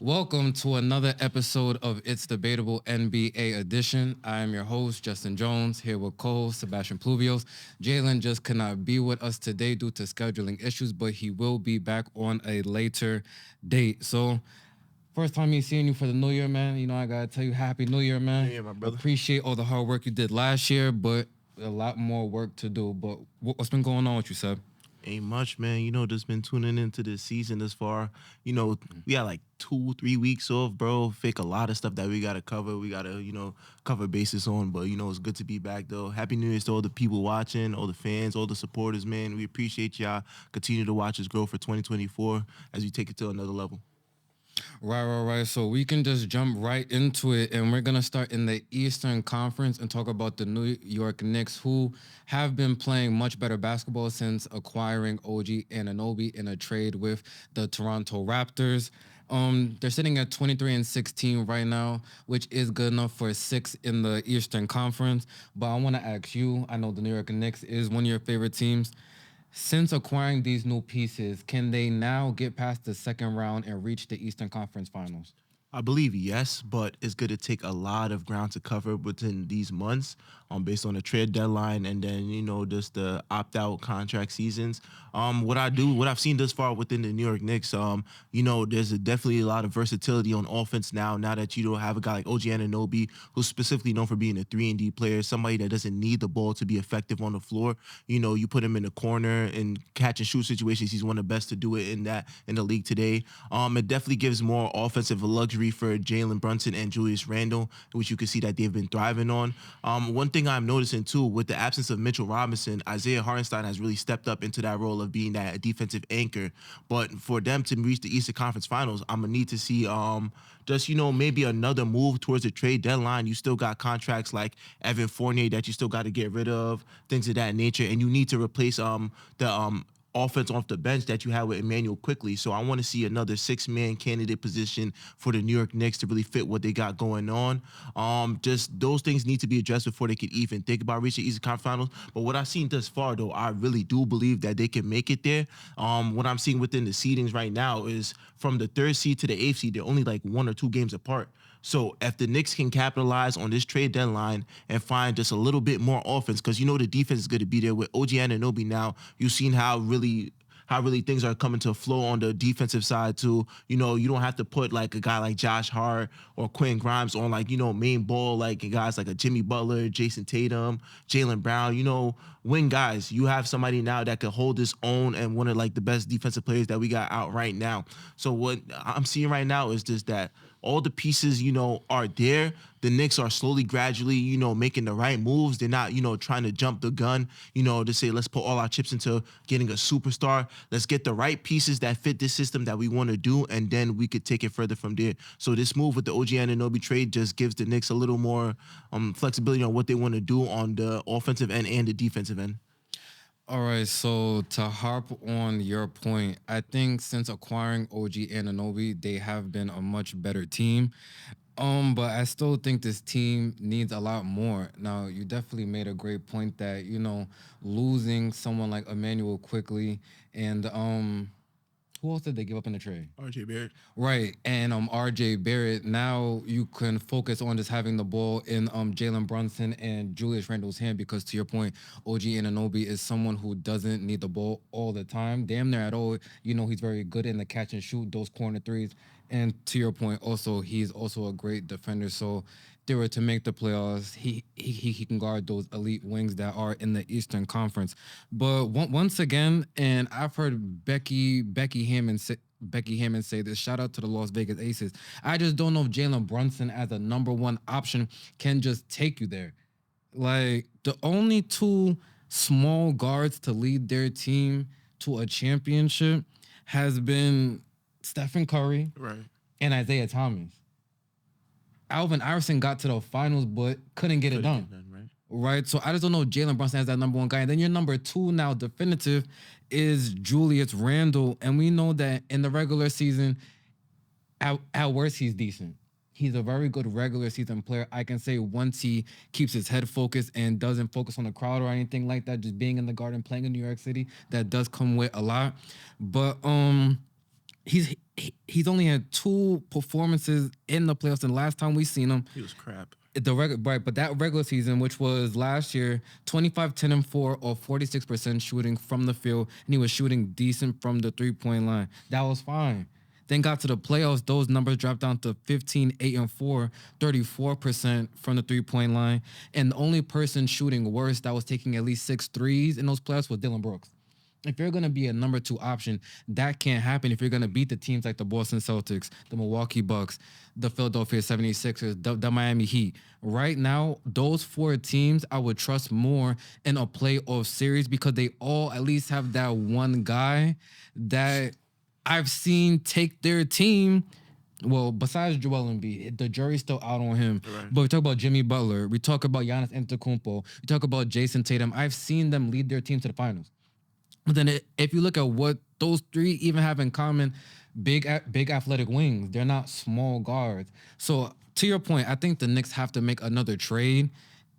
Welcome to another episode of It's Debatable NBA edition. I am your host, Justin Jones, here with co-host Sebastian Pluvios. Jalen just could not be with us today due to scheduling issues, but he will be back on a later date. So, first time me seeing you for the new year, man. I gotta tell you, Happy New Year, Happy New man. Year, my brother. Appreciate all the hard work you did last year, but a lot more work to do. But what's been going on with you, Seb? Ain't much, man. Just been tuning into this season this far. We got like 2, 3 weeks off, bro. Fake a lot of stuff that we gotta cover. We gotta, cover bases on. But it's good to be back though. Happy New Year's to all the people watching, all the fans, all the supporters, man. We appreciate y'all. Continue to watch us grow for 2024 as we take it to another level. Right. So we can just jump right into it, and we're gonna start in the Eastern Conference and talk about the New York Knicks, who have been playing much better basketball since acquiring OG Anunoby in a trade with the Toronto Raptors. They're sitting at 23 and 16 right now, which is good enough for sixth in the Eastern Conference. But I want to ask you. I know the New York Knicks is one of your favorite teams. Since acquiring these new pieces, can they now get past the second round and reach the Eastern Conference Finals? I believe yes, but it's going to take a lot of ground to cover within these months, based on the trade deadline and then just the opt out contract seasons. What I've seen thus far within the New York Knicks, there's definitely a lot of versatility on offense now. Now that you don't have a guy like OG Anunoby, who's specifically known for being a 3-and-D player, somebody that doesn't need the ball to be effective on the floor. You put him in the corner and catch and shoot situations. He's one of the best to do it in the league today. It definitely gives more offensive luxury for Jalen Brunson and Julius Randle, which you can see that they've been thriving on. One thing I'm noticing too, with the absence of Mitchell Robinson, Isaiah Hartenstein has really stepped up into that role of being that defensive anchor. But for them to reach the Eastern Conference Finals, I'm gonna need to see just maybe another move towards the trade deadline. You still got contracts like Evan Fournier that you still got to get rid of, things of that nature, and you need to replace the offense off the bench that you had with Emmanuel quickly. So I want to see another six-man candidate position for the New York Knicks to really fit what they got going on. Just those things need to be addressed before they could even think about reaching Eastern Conference Finals. But what I've seen thus far, though, I really do believe that they can make it there. What I'm seeing within the seedings right now is from the third seed to the eighth seed, they're only like 1 or 2 games apart. So if the Knicks can capitalize on this trade deadline and find just a little bit more offense, because the defense is going to be there with OG Anunoby now. You've seen how really things are coming to flow on the defensive side too. You don't have to put like a guy like Josh Hart or Quinn Grimes on like main ball like guys like a Jimmy Butler, Jason Tatum, Jalen Brown. Wing guys. You have somebody now that can hold his own and one of like the best defensive players that we got out right now. So what I'm seeing right now is just that all the pieces, are there. The Knicks are slowly, gradually, making the right moves. They're not, trying to jump the gun, to say, let's put all our chips into getting a superstar. Let's get the right pieces that fit this system that we want to do, and then we could take it further from there. So this move with the OG Anunoby trade just gives the Knicks a little more flexibility on what they want to do on the offensive end and the defensive end. All right, so to harp on your point, I think since acquiring OG Anunoby, they have been a much better team. But I still think this team needs a lot more. Now, you definitely made a great point that, losing someone like Emmanuel quickly and who else did they give up in the trade? RJ Barrett. Right, and RJ Barrett. Now you can focus on just having the ball in Jalen Brunson and Julius Randle's hand because to your point, OG Anunoby is someone who doesn't need the ball all the time, damn near at all. He's very good in the catch and shoot, those corner threes. And to your point, also he's also a great defender. So if they were to make the playoffs, he can guard those elite wings that are in the Eastern Conference. But once again, and I've heard Becky Hammond say this. Shout out to the Las Vegas Aces. I just don't know if Jalen Brunson as a number one option can just take you there. Like the only two small guards to lead their team to a championship has been Stephen Curry Right. and Isaiah Thomas. Alvin Iverson got to the finals but couldn't get it Couldn't done. get done, right? Right. So I just don't know if Jalen Brunson has that number one guy. And then your number two now definitive is Julius Randle. And we know that in the regular season, at worst, he's decent. He's a very good regular season player. I can say once he keeps his head focused and doesn't focus on the crowd or anything like that, just being in the Garden, playing in New York City, that does come with a lot. But he's he's only had 2 performances in the playoffs, and last time we seen him, He was crap. but that regular season, which was last year, 25, 10, and 4, or 46% shooting from the field, and he was shooting decent from the 3-point line. That was fine. Then got to the playoffs, those numbers dropped down to 15, 8, and 4, 34% from the 3-point line. And the only person shooting worse that was taking at least 6 threes in those playoffs was Dylan Brooks. If you're going to be a number 2 option, that can't happen if you're going to beat the teams like the Boston Celtics, the Milwaukee Bucks, the Philadelphia 76ers, the Miami Heat. Right now, those 4 teams I would trust more in a playoff series because they all at least have that one guy that I've seen take their team. Well, besides Joel Embiid, the jury's still out on him. Right. But we talk about Jimmy Butler. We talk about Giannis Antetokounmpo. We talk about Jason Tatum. I've seen them lead their team to the finals. But then if you look at what those 3 even have in common, big athletic wings. They're not small guards. So to your point, I think the Knicks have to make another trade.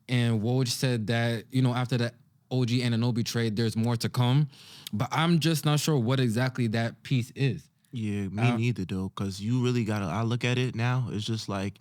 And Woj said that, after the OG Anunoby trade, there's more to come. But I'm just not sure what exactly that piece is. Yeah, me neither though. Cause you really gotta. I look at it now. It's just like,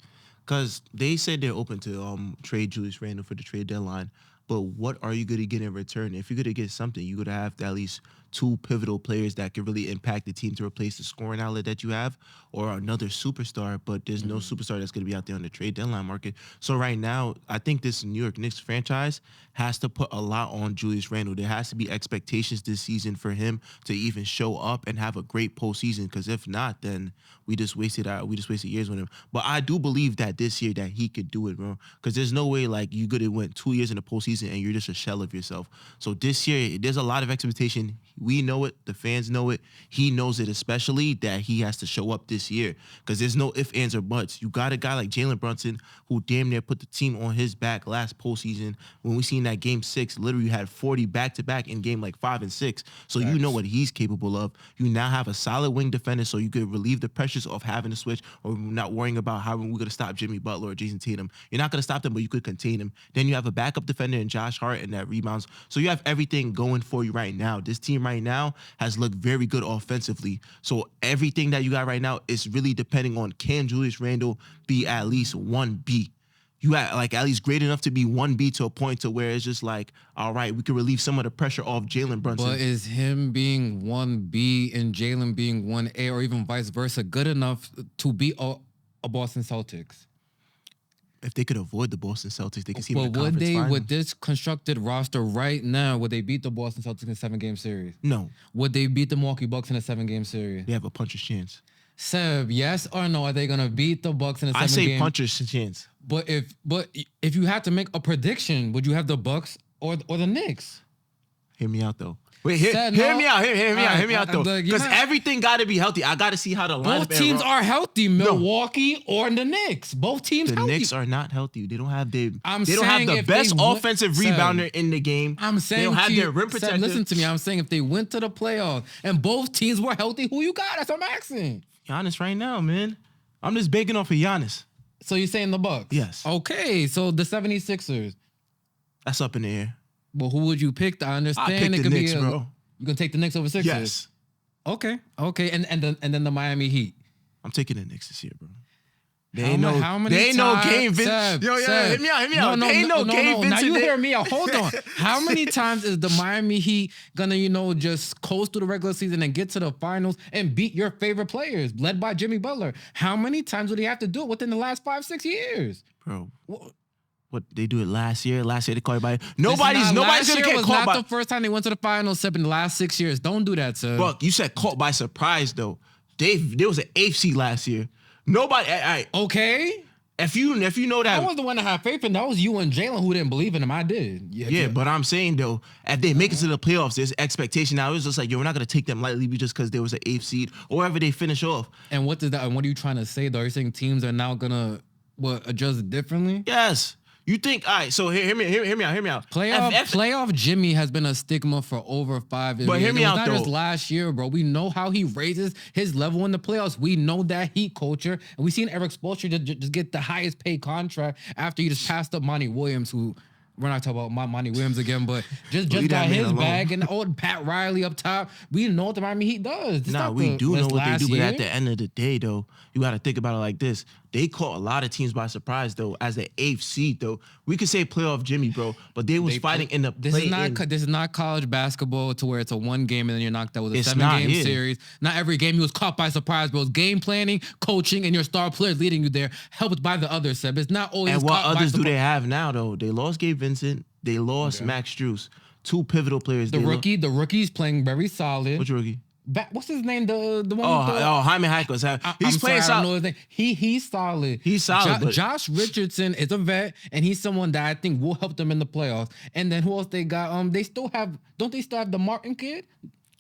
cause they said they're open to trade Julius Randle for the trade deadline. But what are you going to get in return? If you're going to get something, you're going to have at least 2 pivotal players that can really impact the team to replace the scoring outlet that you have, or another superstar, but there's no superstar that's going to be out there on the trade deadline market. So right now, I think this New York Knicks franchise has to put a lot on Julius Randle. There has to be expectations this season for him to even show up and have a great postseason, because if not, then we just wasted years with him. But I do believe that this year that he could do it, bro, because there's no way like you could have went 2 years in the postseason and you're just a shell of yourself. So this year, there's a lot of expectation. We know it. The fans know it. He knows it, especially that he has to show up this year, because there's no ifs, ands, or buts. You got a guy like Jalen Brunson who damn near put the team on his back last postseason. When we seen that game 6, literally had 40 back-to-back in game like 5 and 6. So you know what he's capable of. You now have a solid wing defender, so you could relieve the pressures of having to switch or not worrying about how we're going to stop Jimmy Butler or Jason Tatum. You're not going to stop them, but you could contain them. Then you have a backup defender in Josh Hart and that rebounds. So you have everything going for you right now. This team right now has looked very good offensively. So everything that you got right now is really depending on, can Julius Randle be at least 1B? You got like at least great enough to be 1B to a point to where it's just like, all right, we can relieve some of the pressure off Jalen Brunson. But is him being 1B and Jalen being 1A, or even vice versa, good enough to beat a Boston Celtics? If they could avoid the Boston Celtics, they could see them in the would conference they, finals. with this constructed roster right now, would they beat the Boston Celtics in a 7-game series? No. Would they beat the Milwaukee Bucks in a 7-game series? They have a puncher's chance. Seb, yes or no? Are they gonna beat the Bucks in a 7-game? I say puncher's chance. But if you had to make a prediction, would you have the Bucks or the Knicks? Hear me out though. Wait, hear me out. Hear me out though. Because everything got to be healthy. I got to see how the lineup. Both teams are healthy. Milwaukee or the Knicks. Both teams healthy. The Knicks are not healthy. They don't have the the best offensive rebounder in the game. I'm saying they don't have their rim protector. Listen to me. I'm saying if they went to the playoffs and both teams were healthy, who you got? That's what I'm asking. Giannis right now, man. I'm just begging off of Giannis. So you're saying the Bucks? Yes. Okay, so the 76ers. That's up in the air. Well, who would you pick? I understand I pick it could the Knicks, be bro. You gonna take the Knicks over Sixers? Yes. Okay. And then the Miami Heat. I'm taking the Knicks this year, bro. They How ain't no game, Vince. Seb, Yo, hit me out. No, They ain't no game, Vince. Now you hear me out. Hold on. How many times is the Miami Heat gonna, just coast through the regular season and get to the finals and beat your favorite players, led by Jimmy Butler? How many times would he have to do it within the last 5-6 years? Bro. What they do it last year? Last year they called everybody. Nobody's gonna get caught by. Not the first time they went to the finals, except in the last 6 years. Don't do that, sir. Look, you said caught by surprise though. There was an 8th seed last year. Nobody. Okay. If you know that, I was the one that had faith in. That was you and Jalen who didn't believe in him. I did. Yeah, but I'm saying though, if they make it to the playoffs, there's expectation now. It's just like, we're not gonna take them lightly just because there was an 8th seed or wherever they finish off. And what does that? And what are you trying to say though? Are you saying teams are now gonna adjust differently? Yes. You think, all right, so hear me out. Playoff Jimmy has been a stigma for over 5 years. But hear me out, not though. just last year, bro. We know how he raises his level in the playoffs. We know that Heat culture. And we seen Eric Spoelstra just get the highest paid contract after he just passed up Monty Williams, who we're not talking about Monty Williams again, but just Leave got that man his alone. bag and old Pat Riley up top. We know what the Miami Heat does. This Nah, not we the do know West what they last do, but year. at the end of the day, though, you got to think about it like this. They caught a lot of teams by surprise, though, as the 8th seed, though. We could say playoff Jimmy, bro, but they was fighting in the play-in. This is not college basketball to where it's a one game and then you're knocked out with a It's 7-game not, series. Not every game you was caught by surprise, bro. It's game planning, coaching, and your star players leading you there, helped by the other Seb. It's not always. And what caught by others do surprise. they have now, though? They lost Gabe Vincent. They lost Max Strus. 2 pivotal players. The rookie's playing very solid. Which rookie? What's his name? The one. with the, Jaime Jaquez. He's playing sorry, I don't know solid. his name. He's solid. He's solid. But Josh Richardson is a vet, and he's someone that I think will help them in the playoffs. And then who else they got? They still have. Don't they still have the Martin kid?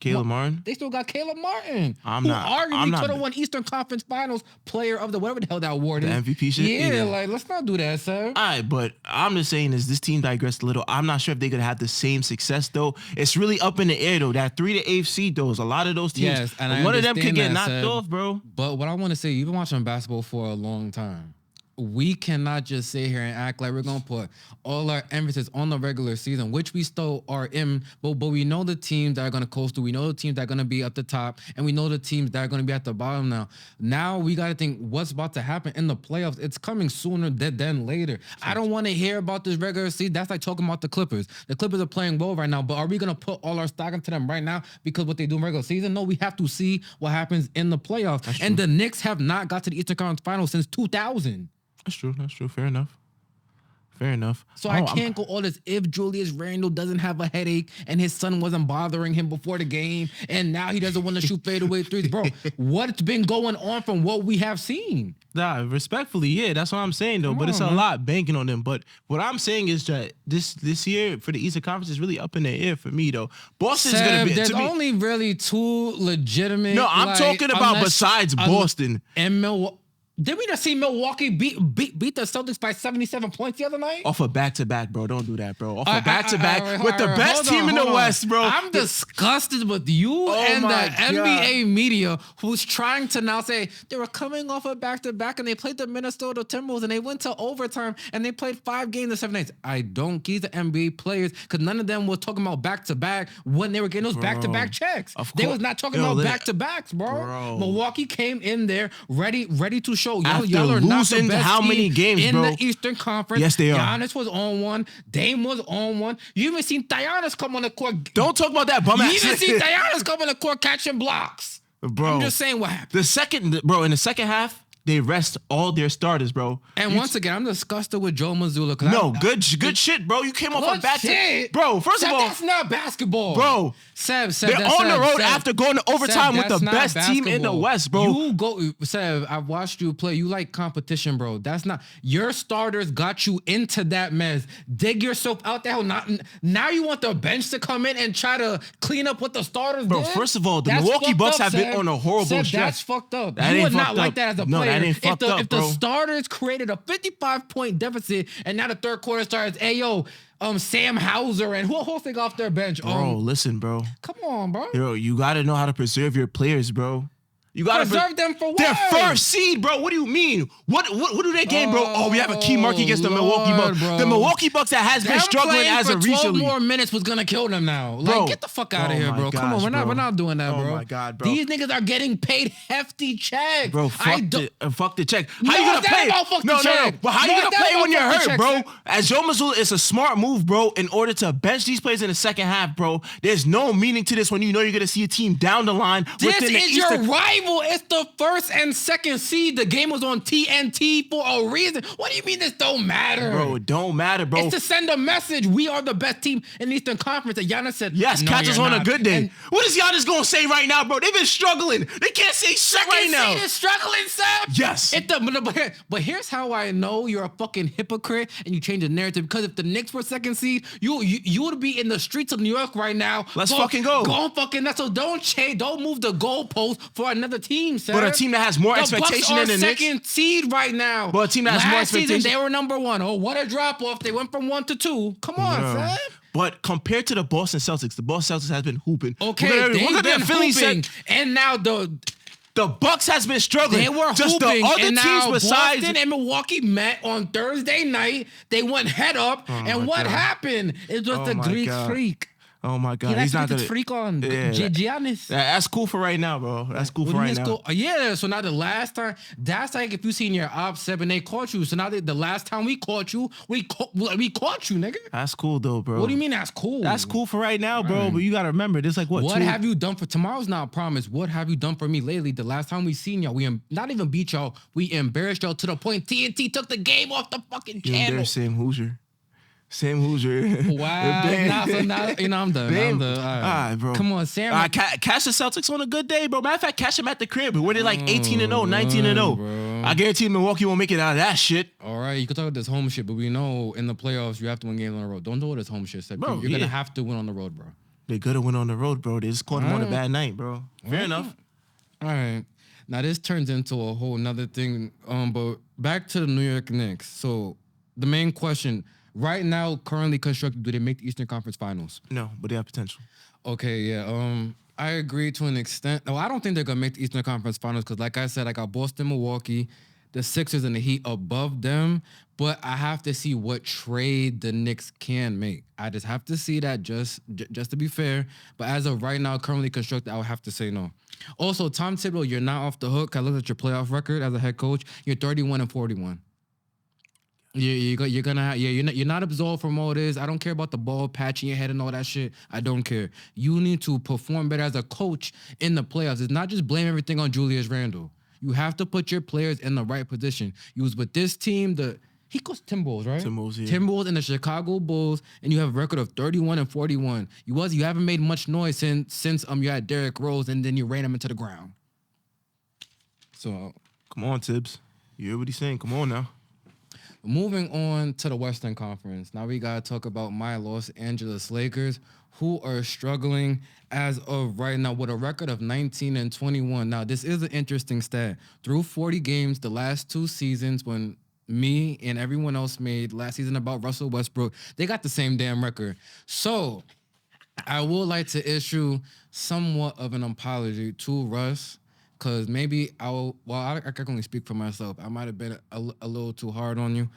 Caleb Martin. They still got Caleb Martin. I'm who not- arguably could have won Eastern Conference Finals Player of the whatever the hell that award The is. MVP shit? Yeah, Yeah. like let's not do that, sir. All right, but I'm just saying is this team digressed a little. I'm not sure if they could have the same success, though. It's really up in the air, though. That 3 to 8 seed, though, is a lot of those teams. Yes, and I one of them could understand get that, knocked Seb. off, bro. But what I want to say, you've been watching basketball for a long time. We cannot just sit here and act like we're gonna put all our emphasis on the regular season, which we still are in. But we know the teams that are gonna coast through. We know the teams that are gonna be at the top, and we know the teams that are gonna be at the bottom now. Now we gotta think what's about to happen in the playoffs. It's coming sooner than later. I don't want to hear about this regular season. That's like talking about the Clippers. The Clippers are playing well right now, but are we gonna put all our stock into them right now because what they do in regular season? No, we have to see what happens in the playoffs. And the Knicks have not got to the Eastern Conference Finals since 2000. That's true. That's true. Fair enough. So I can't go all this if Julius Randle doesn't have a headache and his son wasn't bothering him before the game and now he doesn't want to shoot fadeaway threes. Bro, what's been going on from what we have seen? Nah, respectfully, yeah, that's what I'm saying, though. But it's a lot banking on them. But what I'm saying is that this year for the Eastern Conference is really up in the air for me, though. Boston's going to be... There's to me, only really 2 legitimate... no, I'm talking about besides Boston. And Milwaukee. Did we just see Milwaukee beat the Celtics by 77 points the other night? Off a back-to-back, bro. Don't do that, bro. Off a back-to-back with the best Hold team in the on. West, bro. I'm disgusted with you and the my NBA media who's trying to now say they were coming off a back-to-back and they played the Minnesota Timberwolves and they went to overtime and they played 5 games in 7 days. I don't get the NBA players because none of them was talking about back-to-back when they were getting those back-to-back checks. They was not talking about back-to-backs, bro. Milwaukee came in there ready to show. Y'all are not the losing best how many team games, in bro? the Eastern Conference. Yes, they are. Giannis was on one. Dame was on one. You even seen Giannis come on the court. Don't talk about that bum You ass. even seen Giannis come on the court catching blocks. Bro. I'm just saying what happened. In the second half, they rest all their starters, bro. And once again, I'm disgusted with Joe Mazzulla. No, good shit, bro. You came off a back to... Bro, first of all... That's not basketball. Bro. Seb, They're on the road after going to overtime with the best team in the West, bro. Seb, I've watched you play. You like competition, bro. That's not... Your starters got you into that mess. Dig yourself out there. Now you want the bench to come in and try to clean up what the starters Bro, did? first of all, the That's Milwaukee fucked Bucks up, have been Seb. on a horrible Seb, stretch. That's fucked up. That You ain't would not fucked like up. that as a No, player. that ain't fucked up, if the bro. starters created a 55-point deficit and now the third quarter starts, hey, yo, Sam Hauser and who else they got off their bench? Bro, listen, bro. Come on, bro. Yo, you got to know how to preserve your players, bro. You got to Preserve them for what? Their first seed, bro. What do you mean? What do they gain, bro? Oh, we have a key mark against the Milwaukee Bucks. Bro. The Milwaukee Bucks that has been Them struggling playing as for of 12 recently. more minutes was gonna kill them now. Like, Bro. get the fuck out of Oh here, my bro. Come on, gosh, we're not doing that, bro. Oh my God, bro. These niggas are getting paid hefty checks. Bro, fuck the check. How No, you gonna it's not play? about fuck the No. check. But how No, you it's gonna not play when about you're fuck the hurt, check, bro? sir. As Joe Mazzulla, it's a smart move, bro, in order to bench these players in the second half, bro. There's no meaning to this when you know you're gonna see a team down the line This within the is your Eastern. rival. It's the first and second seed. The game was on TNT for a reason. What do you mean this don't matter? Bro, it don't matter, bro. It's to send a message. We are the best team in the Eastern Conference. And Giannis said, Yes, no, catch us you're on a not. good day. And What is Giannis gonna say right now, bro? They've been struggling. They can't say shit right second now. seed is struggling, Seb. Yes. But here's how I know you're a fucking hypocrite and you change the narrative. Because if the Knicks were second seed, you would be in the streets of New York right now. Let's fucking go. Go fucking nuts. So don't move the goalpost for another team, Seb. But a team that has more The expectation Bucks than the are Knicks. second seed right now. But a team that has more Last season expectation. they were number 1. Oh, what a drop off! They went from 1 to 2. Come on, Yeah. Seb. But compared to the Boston Celtics has been hooping. Okay, We're they've gonna been Philly hooping, and now the The Bucks has been struggling. They were just hooping, the other and teams now besides. Boston and Milwaukee met on Thursday night. They went head up, and what happened? It was the Greek freak. Oh my God, He's not gonna freak on Giannis. That's cool for right now, bro. That's cool for right now. Cool? Yeah. So now the last time, that's like if you seen your op 7, they caught you. So now the last time we caught you, we caught you, nigga. That's cool though, bro. What do you mean that's cool? That's cool for right now, bro. Right. But you gotta remember, this like what? What have you done for tomorrow's not a promise? What have you done for me lately? The last time we seen y'all, we not even beat y'all. We embarrassed y'all to the point TNT took the game off the fucking channel. Same Hoosier. Wow. Now, I'm done. All right, bro. Come on, Sam. Catch the Celtics on a good day, bro. Matter of fact, catch them at the crib. Where they like 18-0, 19-0. Bro. I guarantee Milwaukee won't make it out of that shit. All right, you can talk about this home shit, but we know in the playoffs you have to win games on the road. Don't do what this home shit said. Bro, you're gonna have to win on the road, bro. They gotta win on the road, bro. They just caught them on a bad night, bro. Fair enough. All right. Now this turns into a whole nother thing. But back to the New York Knicks. So the main question. Right now, currently constructed, do they make the Eastern Conference Finals? No, but they have potential. Okay, yeah. I agree to an extent. No, I don't think they're gonna make the Eastern Conference Finals because, like I said, I got Boston, Milwaukee, the Sixers, and the Heat above them. But I have to see what trade the Knicks can make. I just have to see that just to be fair. But as of right now, currently constructed, I would have to say no. Also, Tom Thibodeau, you're not off the hook. I looked at your playoff record as a head coach. You're 31-41. You're not absolved from all this. I don't care about the ball patching your head and all that shit. I don't care. You need to perform better as a coach in the playoffs. It's not just blame everything on Julius Randle. You have to put your players in the right position. You was with this team, he goes Timberwolves, right? Timberwolves and the Chicago Bulls, and you have a record of 31-41. You haven't made much noise since you had Derrick Rose, and then you ran him into the ground. So come on, Tibbs. You hear what he's saying? Come on now. Moving on to the Western Conference. Now we got to talk about my Los Angeles Lakers, who are struggling as of right now with a record of 19-21. Now, this is an interesting stat. Through 40 games, the last 2 seasons when me and everyone else made last season about Russell Westbrook, they got the same damn record. So I would like to issue somewhat of an apology to Russ. Because maybe I can only speak for myself. I might have been a little too hard on you.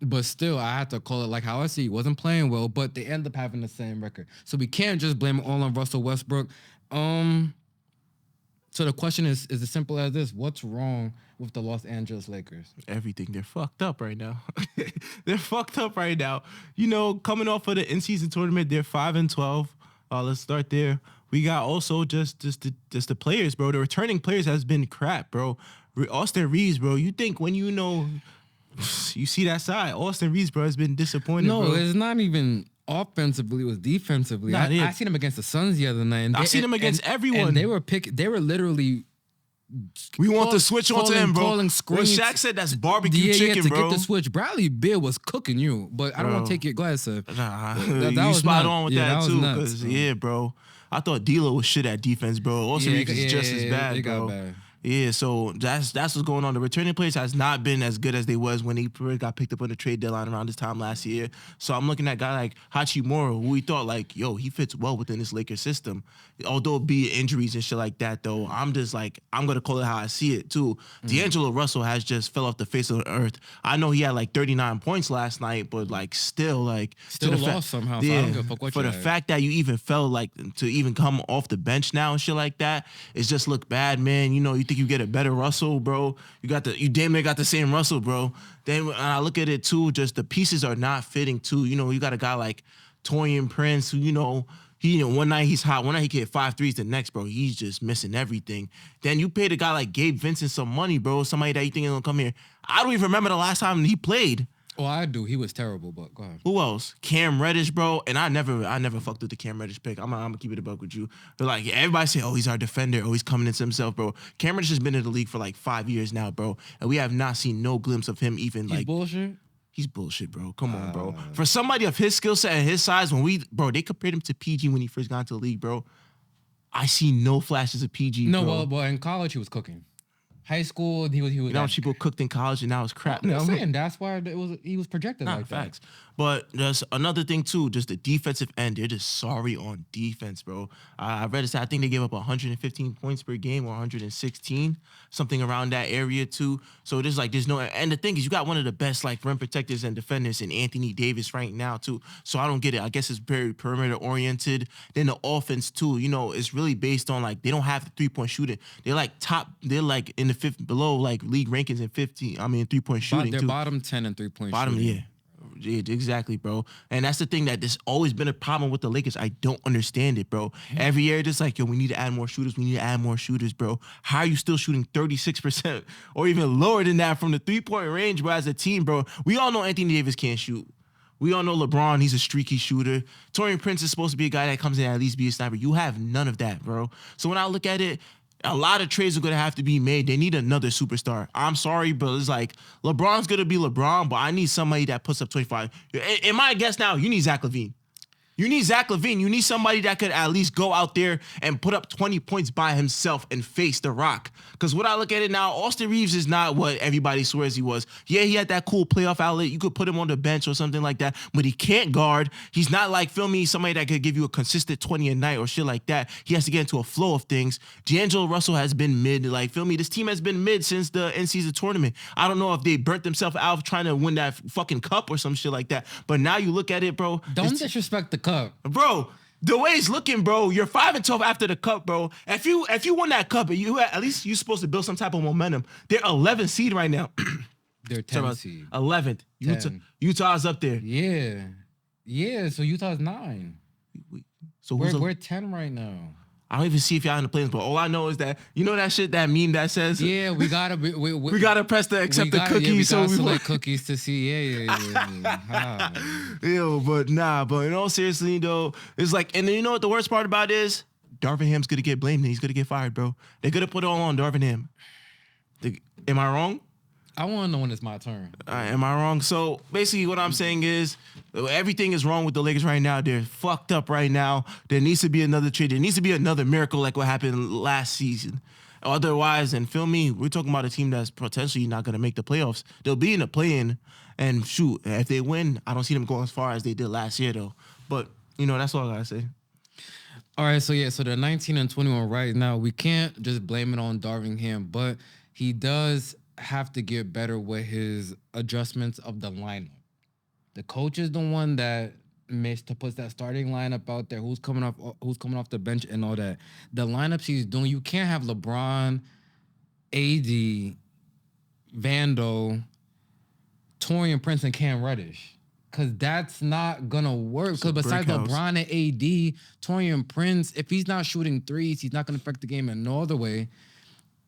But still, I had to call it like how I see. He wasn't playing well, but they end up having the same record. So we can't just blame it all on Russell Westbrook. So the question is as simple as this. What's wrong with the Los Angeles Lakers? Everything. They're fucked up right now. They're fucked up right now. You know, coming off of the in-season tournament, they're 5-12. Let's start there. We got also just the players, bro. The returning players has been crap, bro. Austin Reeves, bro. You think when you see that side, Austin Reeves, bro, has been disappointing. No, bro. It's not even offensively. It was defensively. I seen him against the Suns the other night. I've seen him against everyone. And they were literally. We want to switch onto him, bro. When Shaq said that's barbecue chicken, to bro. Get the switch. Bradley Beal was cooking you, but I don't want to take it. Go ahead, sir. Nah, you spot on with that too. Nuts, bro. I thought D'Lo was shit at defense, bro. Austin Reeves is just as bad, bro. Bad. Yeah, so that's what's going on. The returning players has not been as good as they was when he got picked up on the trade deadline around this time last year. So I'm looking at a guy like Hachimura, who we thought like, yo, he fits well within this Lakers system. Although it be injuries and shit like that, though, I'm just like, I'm gonna call it how I see it too. D'Angelo Russell has just fell off the face of the earth. I know he had like 39 points last night, but like still lost somehow. Yeah, so I don't give a fuck what for the fact that you even felt like to even come off the bench now and shit like that, it's just look bad, man. You know, you think you get a better Russell, bro. You damn near got the same Russell, bro. Then when I look at it too, just the pieces are not fitting too. You know, you got a guy like Torian Prince who, one night he's hot, one night he can hit 5 threes, the next, bro, he's just missing everything. Then you paid a guy like Gabe Vincent some money, bro, somebody that you think is gonna come here. I don't even remember the last time he played. Oh, I do. He was terrible, but go ahead. Who else? Cam Reddish, bro. And I never fucked with the Cam Reddish pick. I'm gonna keep it a buck with you. But like everybody say, oh, he's our defender. Oh, he's coming into himself, bro. Cam Reddish has been in the league for like 5 years now, bro. And we have not seen no glimpse of him even He's bullshit? He's bullshit, bro. Come on, bro. For somebody of his skill set and his size, they compared him to PG when he first got into the league, bro. I see no flashes of PG, no, bro. well, in college he was cooking. High school, he was You know how that. much people cooked in college and now it's crap I'm now. just saying that's why he was projected Nah, like that. facts. But there's another thing too, just the defensive end. They're just sorry on defense, bro. I read it. I think they gave up 115 points per game or 116, something around that area too. So there's no. And the thing is, you got one of the best like rim protectors and defenders in Anthony Davis right now too. So I don't get it. I guess it's very perimeter oriented. Then the offense too. You know, it's really based on like they don't have the 3-point shooting. They're like top. They're like in the fifth below like league rankings in 15. I mean 3-point shooting They're too. bottom 10 in 3-point Bottom, shooting. yeah. Yeah, exactly, bro. And that's the thing that there's always been a problem with the Lakers. I don't understand it, bro. Every year, just like, yo, we need to add more shooters. We need to add more shooters, bro. How are you still shooting 36% or even lower than that from the 3-point range, bro, as a team, bro? We all know Anthony Davis can't shoot. We all know LeBron, he's a streaky shooter. Taurean Prince is supposed to be a guy that comes in and at least be a sniper. You have none of that, bro. So when I look at it, a lot of trades are going to have to be made. They need another superstar. I'm sorry, but it's like LeBron's going to be LeBron, but I need somebody that puts up 25. In my guess now, you need Zach LaVine. You need Zach LaVine. You need somebody that could at least go out there and put up 20 points by himself and face the rock. Because what I look at it now, Austin Reeves is not what everybody swears he was. Yeah, he had that cool playoff outlet. You could put him on the bench or something like that, but he can't guard. He's not like, feel me, somebody that could give you a consistent 20 a night or shit like that. He has to get into a flow of things. D'Angelo Russell has been mid. Like, feel me, this team has been mid since the in-season tournament. I don't know if they burnt themselves out trying to win that fucking cup or some shit like that. But now you look at it, bro. Don't disrespect the cup. Bro, the way it's looking, bro, you're 5-12 after the cup, bro. If you won that cup, at least you're supposed to build some type of momentum. They're 11th seed right now. They're 10th seed. 11th. Utah's up there. Yeah. So Utah's 9. So we're 10 right now. I don't even see if y'all in the play-ins, but all I know is that that meme that says, yeah, we gotta we gotta press the accept the cookies. Yeah, we so we select cookies to see. Yeah. Ew, but in all seriously though, it's like, and then you know what the worst part about it is? Darvin Ham's gonna get blamed and he's gonna get fired, bro. They're gonna put it all on Darvin Ham. Am I wrong? I want to know when it's my turn. Am I wrong? So basically what I'm saying is everything is wrong with the Lakers right now. They're fucked up right now. There needs to be another trade. There needs to be another miracle like what happened last season. Otherwise, and feel me, we're talking about a team that's potentially not going to make the playoffs. They'll be in the play-in, and shoot, if they win, I don't see them going as far as they did last year, though. But, that's all I got to say. All right, so they're 19 and 21 right now. We can't just blame it on Darvin Ham, but he does have to get better with his adjustments of the lineup. The coach is the one that missed to put that starting lineup out there. Who's coming off the bench and all that. The lineups he's doing, you can't have LeBron, AD, Vando, Taurean Prince, and Cam Reddish. Because that's not going to work. Because besides LeBron and AD, Taurean Prince, if he's not shooting threes, he's not going to affect the game in no other way.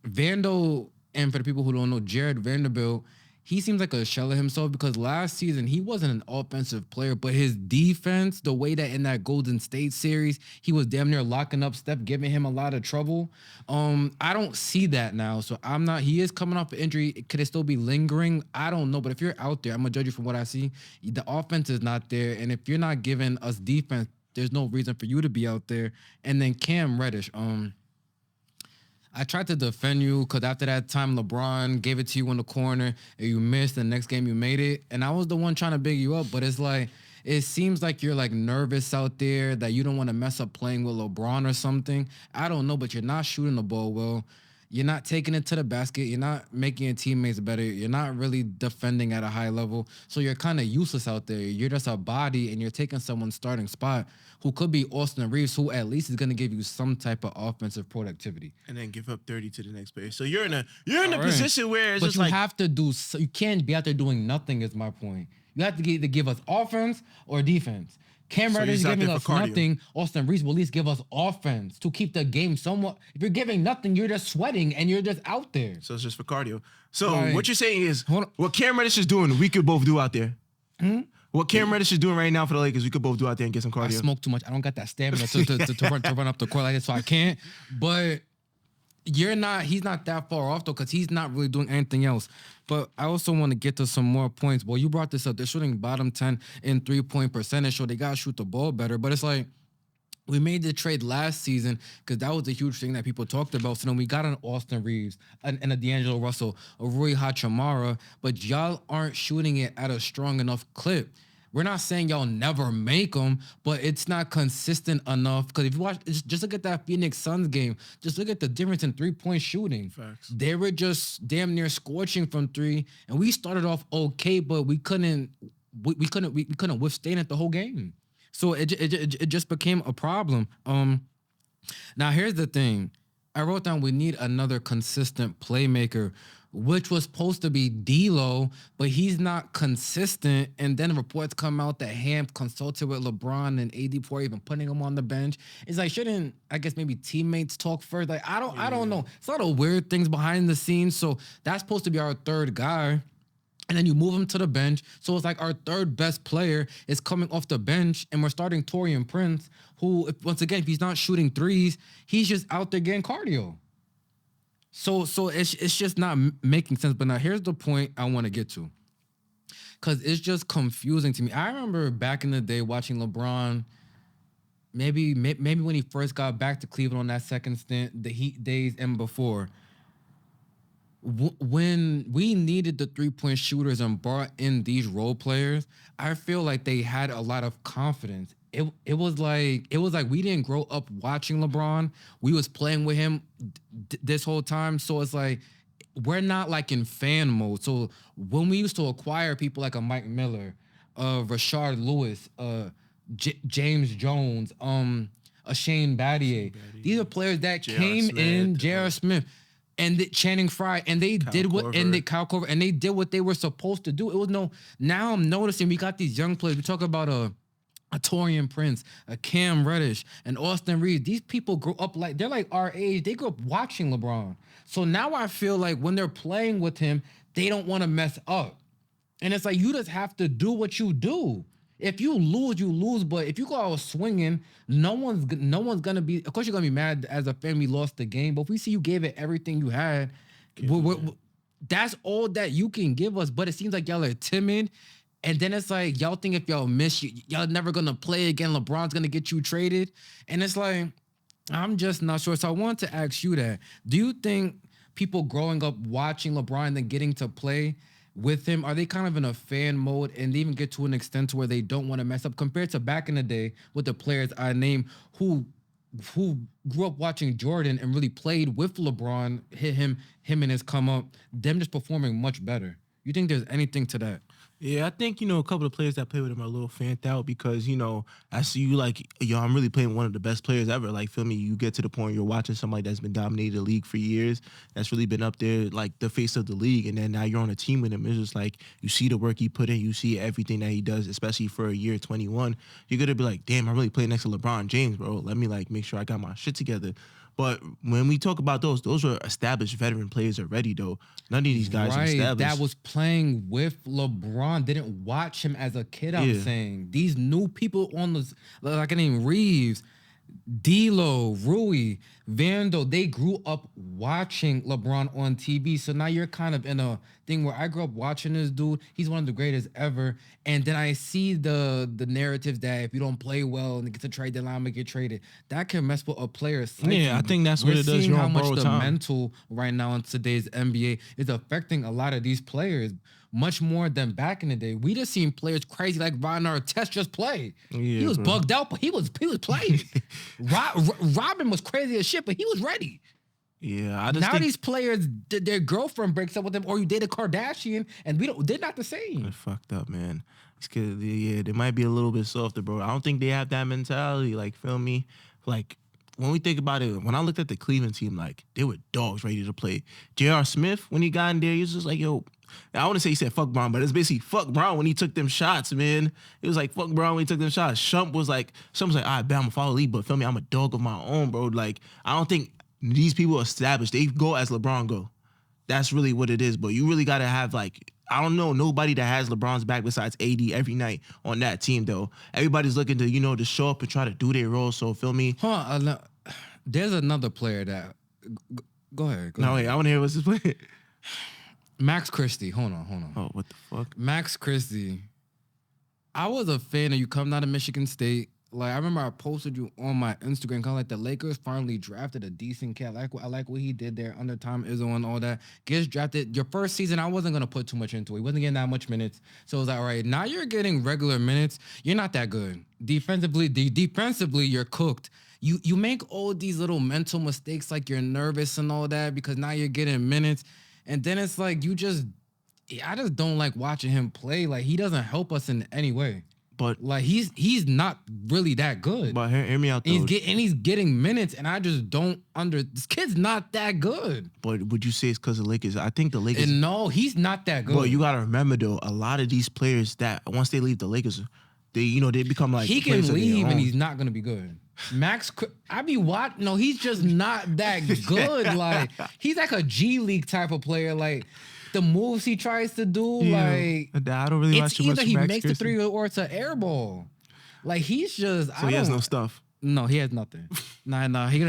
Vando, and for the people who don't know, Jared Vanderbilt, he seems like a shell of himself because last season he wasn't an offensive player, but his defense, the way that in that Golden State series, he was damn near locking up Steph, giving him a lot of trouble. I don't see that now. So he is coming off an injury. Could it still be lingering? I don't know. But if you're out there, I'm going to judge you from what I see. The offense is not there. And if you're not giving us defense, there's no reason for you to be out there. And then Cam Reddish, I tried to defend you because after that time, LeBron gave it to you in the corner and you missed. The next game you made it. And I was the one trying to big you up. But it's like, it seems like you're like nervous out there that you don't want to mess up playing with LeBron or something. I don't know, but you're not shooting the ball well. You're not taking it to the basket. You're not making your teammates better. You're not really defending at a high level. So you're kind of useless out there. You're just a body and you're taking someone's starting spot who could be Austin Reeves, who at least is going to give you some type of offensive productivity. And then give up 30 to the next player. So you're in a position where it's but just you like, have to do. You can't be out there doing nothing. Is my point. You have to give us offense or defense. Cam Reddish is giving us nothing. Austin Reeves will at least give us offense to keep the game somewhat. If you're giving nothing, you're just sweating and you're just out there. So it's just for cardio. So what you're saying is what Cam Reddish is doing, we could both do out there. What Cam Reddish is doing right now for the Lakers, we could both do out there and get some cardio. I smoke too much. I don't got that stamina to run up the court like that, so I can't. But he's not that far off though, because he's not really doing anything else. But I also want to get to some more points. Well, you brought this up. They're shooting bottom 10 in 3-point percentage, so they gotta shoot the ball better. But it's like, We made the trade last season because that was a huge thing that people talked about. So then we got an Austin Reeves and a D'Angelo Russell, a Rui Hachimura, but y'all aren't shooting it at a strong enough clip. We're not saying y'all never make them, but it's not consistent enough. Because if you watch, just look at that Phoenix Suns game. Just look at the difference in 3-point shooting. Facts. They were just damn near scorching from three, and we started off okay, but we couldn't withstand it the whole game. So it just became a problem. Now here's the thing. I wrote down we need another consistent playmaker, which was supposed to be D'Lo, but he's not consistent. And then reports come out that Ham consulted with LeBron and AD before even putting him on the bench. It's like, shouldn't, I guess, maybe teammates talk first? Like, I don't know. It's a lot of weird things behind the scenes. So that's supposed to be our third guy. And then you move him to the bench. So it's like our third best player is coming off the bench, and we're starting Taurean Prince, who, once again, if he's not shooting threes, he's just out there getting cardio. So it's just not making sense. But now here's the point I want to get to, because it's just confusing to me. I remember back in the day watching LeBron, maybe when he first got back to Cleveland on that second stint, the Heat days and before. When we needed the 3-point shooters and brought in these role players, I feel like they had a lot of confidence. It was like we didn't grow up watching LeBron. We was playing with him this whole time. So it's like we're not like in fan mode. So when we used to acquire people like a Mike Miller, Rashard Lewis, James Jones, a Shane Battier, these are players that came in, J.R. Smith, and Channing Frye, and they did what, and they Kyle Korver, and they did what they were supposed to do. It was no. Now I'm noticing we got these young players. We talk about a Taurean Prince, a Cam Reddish, and Austin Reeves. These people grew up like they're like our age. They grew up watching LeBron. So now I feel like when they're playing with him, they don't want to mess up. And it's like you just have to do what you do. If you lose, you lose. But if you go out swinging, no one's gonna be. Of course, you're gonna be mad as a fan we lost the game. But if we see you gave it everything you had, that's all that you can give us. But it seems like y'all are timid. And then it's like y'all think if y'all miss, y'all never gonna play again. LeBron's gonna get you traded, and it's like I'm just not sure. So I want to ask you that: do you think people growing up watching LeBron and then getting to play with him, are they kind of in a fan mode and they even get to an extent to where they don't want to mess up compared to back in the day with the players I named who grew up watching Jordan and really played with LeBron, hit him and his come up, them just performing much better? You think there's anything to that? Yeah, I think, a couple of players that play with him are a little fanned out because, I see you like, I'm really playing one of the best players ever. Like, feel me, you get to the point you're watching somebody that's been dominating the league for years, that's really been up there, like the face of the league. And then now you're on a team with him. It's just like, you see the work he put in, you see everything that he does, especially for a year 21. You're going to be like, damn, I'm really playing next to LeBron James, bro. Let me like make sure I got my shit together. But when we talk about those were established veteran players already, though. None of these guys are established. That was playing with LeBron. Didn't watch him as a kid, I'm saying. These new people on the, like I named Reeves, D'Lo, Rui, Vando, they grew up watching LeBron on TV. So now you're kind of in a thing where I grew up watching this dude. He's one of the greatest ever. And then I see the narratives that if you don't play well and get to trade deadline, make get traded. That can mess with a player's psyche. Yeah, I think that's what it does. We're seeing how much the time. mental right now in today's NBA is affecting a lot of these players much more than back in the day. We just seen players crazy like Ron Artest just play. Yeah, he was bugged out, but he was playing. Robin was crazy as shit, but he was ready. Yeah, I just now think these players, their girlfriend breaks up with them, or you date a Kardashian, and they're not the same. They're fucked up, man. It's good. Yeah, they might be a little bit softer, bro. I don't think they have that mentality. Like, feel me? Like, when we think about it, when I looked at the Cleveland team, like, they were dogs ready to play. J.R. Smith, when he got in there, he was just like, yo, I want to say he said fuck Brown, but it's basically fuck Brown when he took them shots, man. It was like fuck Brown when he took them shots. Shump was like, all right, bet I'm gonna follow lead, but feel me, I'm a dog of my own, bro. Like, I don't think these people are established. They go as LeBron go. That's really what it is. But you really got to have, like, I don't know, nobody that has LeBron's back besides AD every night on that team, though. Everybody's looking to, to show up and try to do their role. So, feel me? There's another player that... Go ahead. Wait, I want to hear what's this player. Max Christie. Hold on. Oh, what the fuck? Max Christie. I was a fan of you coming out of Michigan State. Like I remember I posted you on my Instagram, kind of like the Lakers finally drafted a decent cat. I like what he did there under Tom Izzo and all that. Gets drafted your first season. I wasn't gonna put too much into it. He wasn't getting that much minutes, so it was like, all right, now you're getting regular minutes. You're not that good defensively. Defensively, you're cooked. You make all these little mental mistakes, like you're nervous and all that because now you're getting minutes, and then it's like I just don't like watching him play. Like he doesn't help us in any way. But Like he's not really that good. but hear me out though. And he's getting minutes, and I just don't this kid's not that good. But would you say it's because of the Lakers? I think the Lakers. And no, he's not that good. Well, you gotta remember though, a lot of these players that once they leave the Lakers, they become like he can players of their leave and own. he's not gonna be good. I be watching. No, he's just not that good. Like he's like a G League type of player. Like the moves he tries to do, like I don't really watch it's too much either he Max makes the Christie. three or it's an air ball. Like he's just. So he has no stuff. No, he has nothing. Nah, he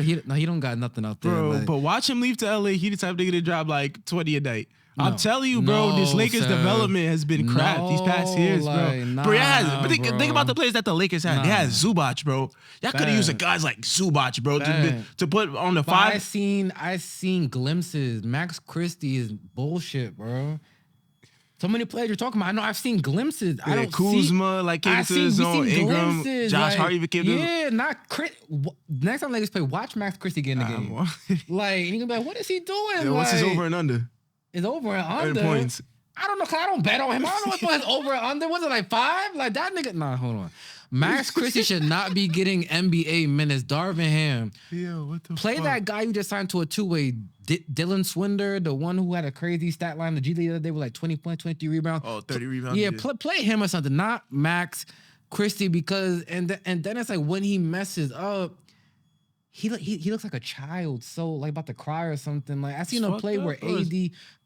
don't got nothing out there. Bro, like, but watch him leave to LA. He the type of nigga to drop like 20 a night. I'm No. telling you, bro, this No, Lakers sir. development has been crap these past years, like, bro. Bro, nah, but think bro. about the players that the Lakers had. They had Nah. Zubac, bro. Y'all could have used a guys like Zubac, bro, to put on the But five. I seen glimpses. Max Christie is bullshit, bro. So many players you're talking about. I know I've seen glimpses. I don't Kuzma, like came to the zone. Ingram, glimpses, Josh like, Hart even came to the yeah, not Chris. Next time Lakers play, watch Max Christie get in the game. Like, and you can be like, what is he doing? Yeah, what's his over and under? It's over and under. Points. I don't know, cause I don't bet on him. I don't know what his over and under. Was it like 5? Like that nigga. Nah, hold on. Max Christie should not be getting NBA minutes. Darvin Ham. Yo, what the Play fuck? that guy you just signed to a two-way. Dylan Swinder, the one who had a crazy stat line. The G League the other day with like 20 points, 23 rebounds. Oh, 30 rebounds. Yeah, play him or something. Not Max Christie because and then it's like when he messes up, he looks like a child, so like about to cry or something. Like I seen a play where AD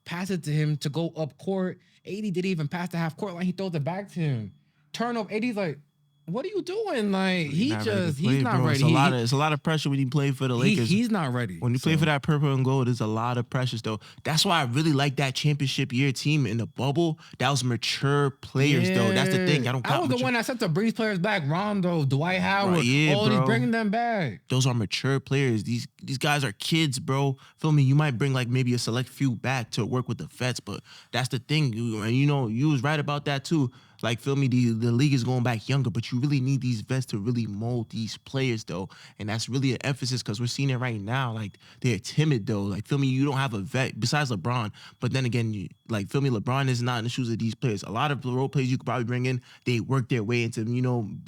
passed it to him to go up court. AD didn't even pass the half court line. He throws it back to him. Turn up. AD's like, what are you doing? Like he's not ready. It's a lot of pressure when you play for the Lakers. He's not ready. When you play for that purple and gold, there's a lot of pressures though. That's why I really like that championship year team in the bubble. That was mature players though. That's the thing. I was the one that sent the Breeze players back. Rondo, Dwight Howard, Right, yeah, all these bro. bringing them back. Those are mature players. These guys are kids, bro. Feel me? You might bring like maybe a select few back to work with the vets, but that's the thing. You was right about that too. Like, feel me, the league is going back younger, but you really need these vets to really mold these players, though. And that's really an emphasis because we're seeing it right now. Like, they're timid, though. Like, feel me, you don't have a vet besides LeBron. But then again, feel me, LeBron is not in the shoes of these players. A lot of the role players you could probably bring in, they work their way into,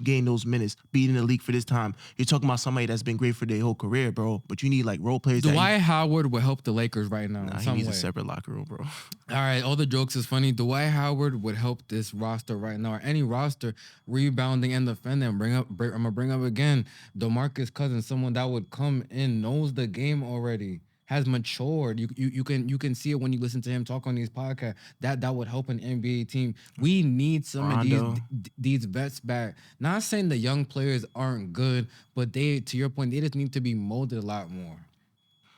gain those minutes, being in the league for this time. You're talking about somebody that's been great for their whole career, bro. But you need, like, role players. Dwight Howard would help the Lakers right now. He needs a separate locker room, bro. All right, all the jokes is funny. Dwight Howard would help this roster right now, or any roster rebounding and defending. I'm gonna bring up again DeMarcus Cousins, someone that would come in, knows the game already, has matured. You can see it when you listen to him talk on these podcasts. That would help an NBA team. We need some Rondo. of these vets back. Not saying the young players aren't good, but they, to your point, they just need to be molded a lot more.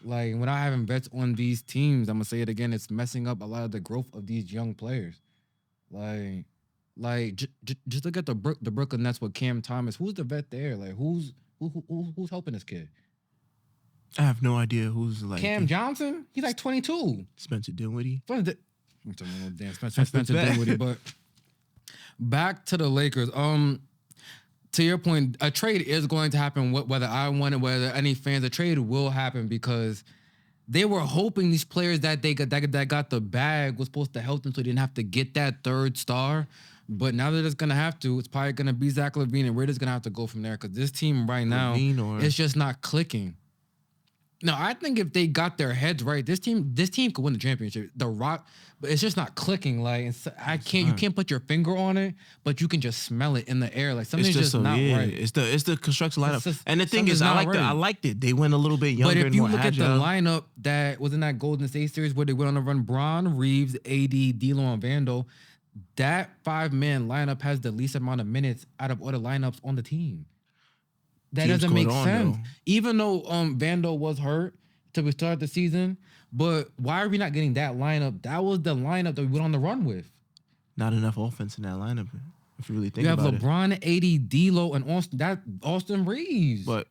Like, without having vets on these teams, I'm gonna say it again, it's messing up a lot of the growth of these young players. Just look at the Brooklyn Nets with Cam Thomas. Who's the vet there? Like, who's helping this kid? I have no idea who's like Cam Johnson? He's like 22. Spencer Dinwiddie. Spencer Dinwiddie. But back to the Lakers. To your point, a trade is going to happen. Whether I want it, whether any fans, a trade will happen because they were hoping these players that got the bag was supposed to help them so they didn't have to get that third star. But now they're just gonna have to. It's probably gonna be Zach LaVine, and we're just gonna have to go from there because this team right now it's just not clicking. No, I think if they got their heads right, this team could win the championship. But it's just not clicking. Like you can't put your finger on it, but you can just smell it in the air. Like something's just not right. It's the construction lineup. Just, and the thing is, I liked it. They went a little bit younger. But if you and more look agile. at the lineup that was in that Golden State series where they went on a run, Bron, Reeves, AD, D'Lo, and Vandal, that 5-man lineup has the least amount of minutes out of all the lineups on the team. That Teams doesn't make caught on, sense. though. Even though Vandal was hurt to start the season, but why are we not getting that lineup? That was the lineup that we went on the run with. Not enough offense in that lineup. If you really think You have about it. LeBron, AD, D'Lo, and Austin Reeves. But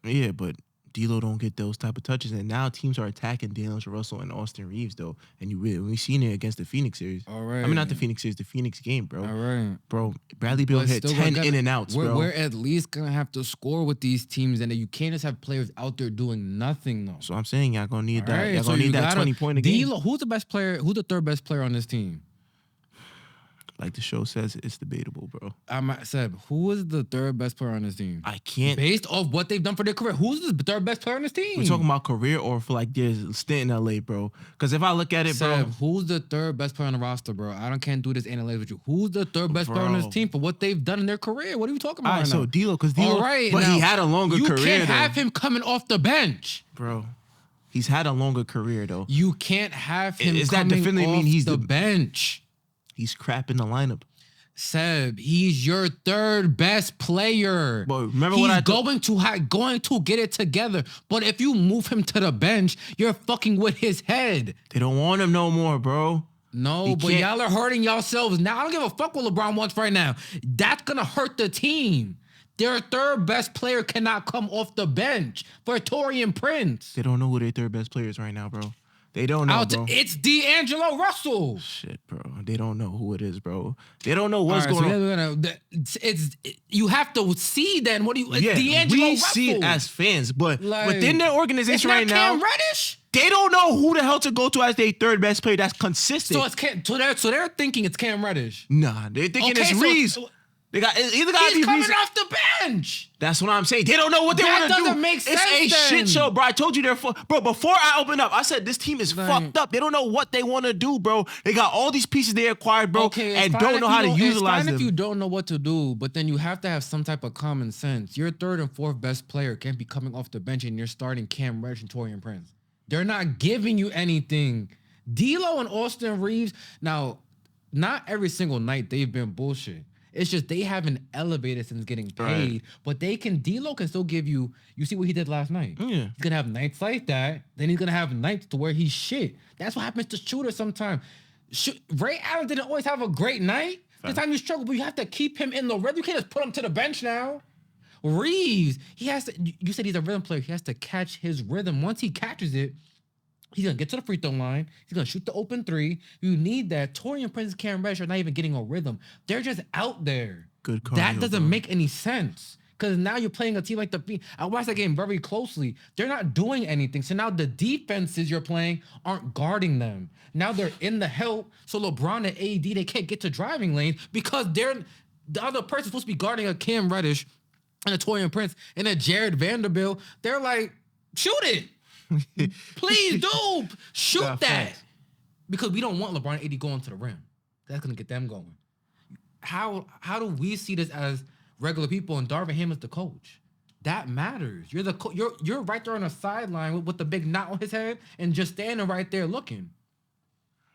D'Lo don't get those type of touches, and now teams are attacking D'Angelo Russell and Austin Reeves though, and we seen it against the Phoenix series. All right. I mean, not the Phoenix series, the Phoenix game, bro. All right. Bro, Bradley Beal But hit still, 10 in and outs, bro. We're at least gonna have to score with these teams, and you can't just have players out there doing nothing though. So I'm saying y'all gonna need that. Right, Y'all so gonna you need that gotta- 20-point a game. D'Lo, who's the best player? Who's the third best player on this team? Like the show says, it's debatable, bro. Seb, who is the third best player on this team? I can't. Based off what they've done for their career, who's the third best player on this team? We're talking about career or for like their stint in LA, bro. Because if I look at it, bro, Seb, who's the third best player on the roster, bro? Can't do this analytics with you. Who's the third best player on this Bro. team for what they've done in their career? What are you talking about? all right, right so now? D'Lo, because D'Lo, All right, but now, he had a longer you career. can't though. have him coming off the bench. Bro. He's had a longer career though. You can't have him Is that coming definitely off mean he's the the- bench. He's crap in the lineup. Seb, he's your third best player. But remember he's what I going to get it together. But if you move him to the bench, you're fucking with his head. They don't want him no more, bro. No, He but can't- y'all are hurting yourselves now. I don't give a fuck what LeBron wants right now. That's gonna hurt the team. Their third best player cannot come off the bench for Torian Prince. They don't know who their third best player is right now, bro. They don't know, bro. It's D'Angelo Russell. Shit, bro. They don't know who it is, bro. They don't know what's All right, going so on. you have to see then. What do you? It's Yeah, D'Angelo we Russell. see it as fans, but Like, within their it's organization not right now, Cam Reddish. they don't know who the hell to go to as their third best player that's consistent. So it's Cam. So they're thinking it's Cam Reddish. Nah, they're thinking Okay, it's so- Reeves. They got either got to be He's coming Reeves. off the bench. That's what I'm saying. They don't know what they That want to do. doesn't make sense It's a then. shit show, bro. I told you bro. Before I opened up, I said this team is Like- fucked up. They don't know what they want to do, bro. They got all these pieces they acquired, bro, Okay, it's and fine don't if know you how to don't- utilize It's fine them. if you don't know what to do, but then you have to have some type of common sense. Your third and fourth best player can't be coming off the bench, and you're starting Cam Reddish and Torian Prince. They're not giving you anything. D'Lo and Austin Reeves. Now, not every single night they've been bullshit. It's just they haven't elevated since getting paid, Right. but D'Lo can still give you. You see what he did last night. Yeah. He's gonna have nights like that. Then he's gonna have nights to where he's shit. That's what happens to shooters sometimes. Ray Allen didn't always have a great night. This time you struggle, but you have to keep him in the rhythm. You can't just put him to the bench now. Reeves, he has to. You said he's a rhythm player. He has to catch his rhythm. Once he catches it, he's gonna get to the free throw line. He's gonna shoot the open three. You need that. Torian Prince and Cam Reddish are not even getting a rhythm. They're just out there. Good cardio, That doesn't bro. make any sense. Because now you're playing a team like the Phoenix. I watched that game very closely. They're not doing anything. So now the defenses you're playing aren't guarding them. Now they're in the help. So LeBron and AD, they can't get to driving lanes because the other person's supposed to be guarding a Cam Reddish and a Torian Prince and a Jared Vanderbilt. They're like, shoot it. Please do. Shoot Nah, that. facts. Because we don't want LeBron and AD going to the rim. That's going to get them going. How do we see this as regular people and Darvin Ham is the coach? That matters. You're the you're right there on the sideline with the big knot on his head and just standing right there looking.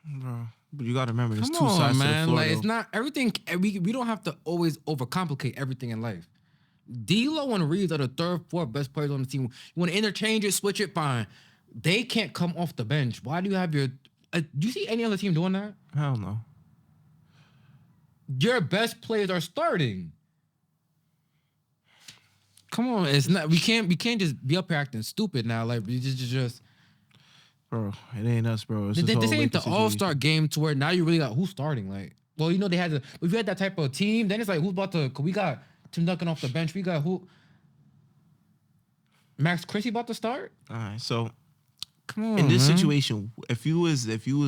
Bro, but you got to remember, there's Come two on, sides to man. the floor. Like, it's though. not everything. We don't have to always overcomplicate everything in life. D'Lo and Reeves are the third, fourth best players on the team. You want to interchange it, switch it, fine. They can't come off the bench. Why do you have your? Do you see any other team doing that? Hell no. Your best players are starting. Come on, it's not. We can't just be up here acting stupid now. Like we just. Bro, it ain't us, bro. It's This whole ain't the Lakers All-Star game to where now you really got who's starting. Like, well, you know they had if you had that type of team, then it's like who's about to? Cause we got Tim Duncan off the bench. We got who? Max Christie about to start. All right, so Come on, in this man. situation, if you was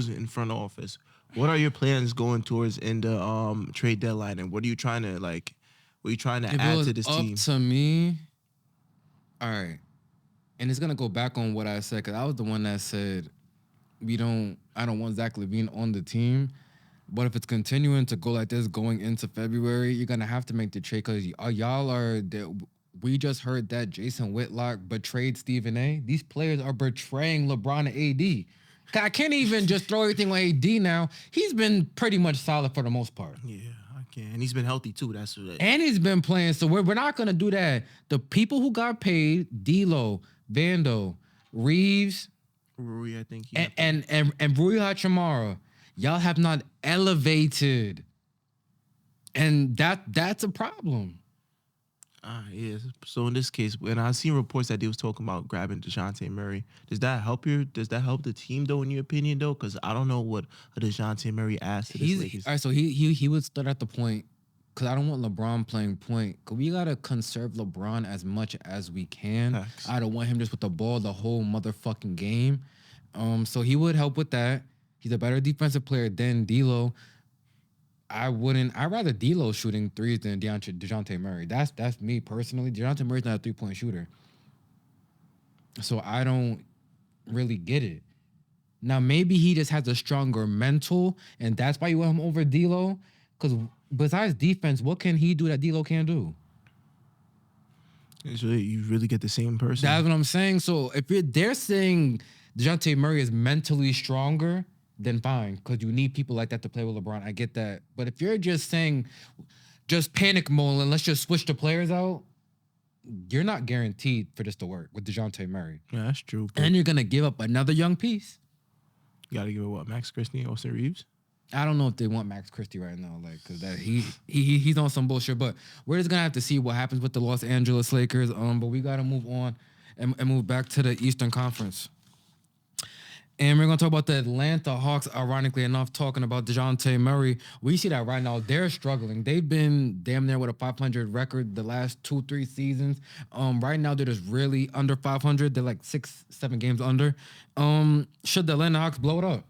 in front office, what are your plans going towards in the trade deadline, and what are you trying to like? What are you trying to If it add was to this up team? to me, all right, and it's gonna go back on what I said because I was the one that said I don't want Zach LaVine on the team. But if it's continuing to go like this going into February, you're gonna have to make the trade because y'all are. We just heard that Jason Whitlock betrayed Stephen A. These players are betraying LeBron and AD. I can't even just throw everything on AD now. He's been pretty much solid for the most part. Yeah, I can, and he's been healthy too. That's what. And he's been playing, so we're not gonna do that. The people who got paid, D'Lo, Vando, Reeves, Rui, I think. and Rui Hachimura, y'all have not elevated. And that's a problem. Yeah. So in this case, when I seen reports that they was talking about grabbing Dejounte Murray, does that help the team though, in your opinion though? Because I don't know what a Dejounte Murray adds to this He's Lakers. all right. So he would start at the point because I don't want LeBron playing point. Cause we gotta conserve LeBron as much as we can. Facts. I don't want him just with the ball the whole motherfucking game. So he would help with that. He's a better defensive player than D'Lo. I wouldn't. I'd rather D'Lo shooting threes than Dejounte Murray. That's me personally. Dejounte Murray's not a 3-point shooter, so I don't really get it. Now maybe he just has a stronger mental, and that's why you want him over D'Lo. Because besides defense, what can he do that D'Lo can't do? So you really get the same person. That's what I'm saying. So if they're saying Dejounte Murray is mentally stronger, then fine, because you need people like that to play with LeBron. I get that. But if you're just saying just panic mode and let's just switch the players out, you're not guaranteed for this to work with Dejounte Murray. Yeah, that's true. But And you're gonna give up another young piece. you got to give it what, Max Christie, Austin Reeves. I don't know if they want Max Christie right now, like, cause that he's on some bullshit. But we're just gonna have to see what happens with the Los Angeles Lakers. But we gotta move on and move back to the Eastern Conference. And we're gonna talk about the Atlanta Hawks. Ironically enough, talking about Dejounte Murray, we see that right now they're struggling. They've been damn near with a 500 record the last 2-3 seasons. Right now they're just really under 500. They're like 6-7 games under. Should the Atlanta Hawks blow it up?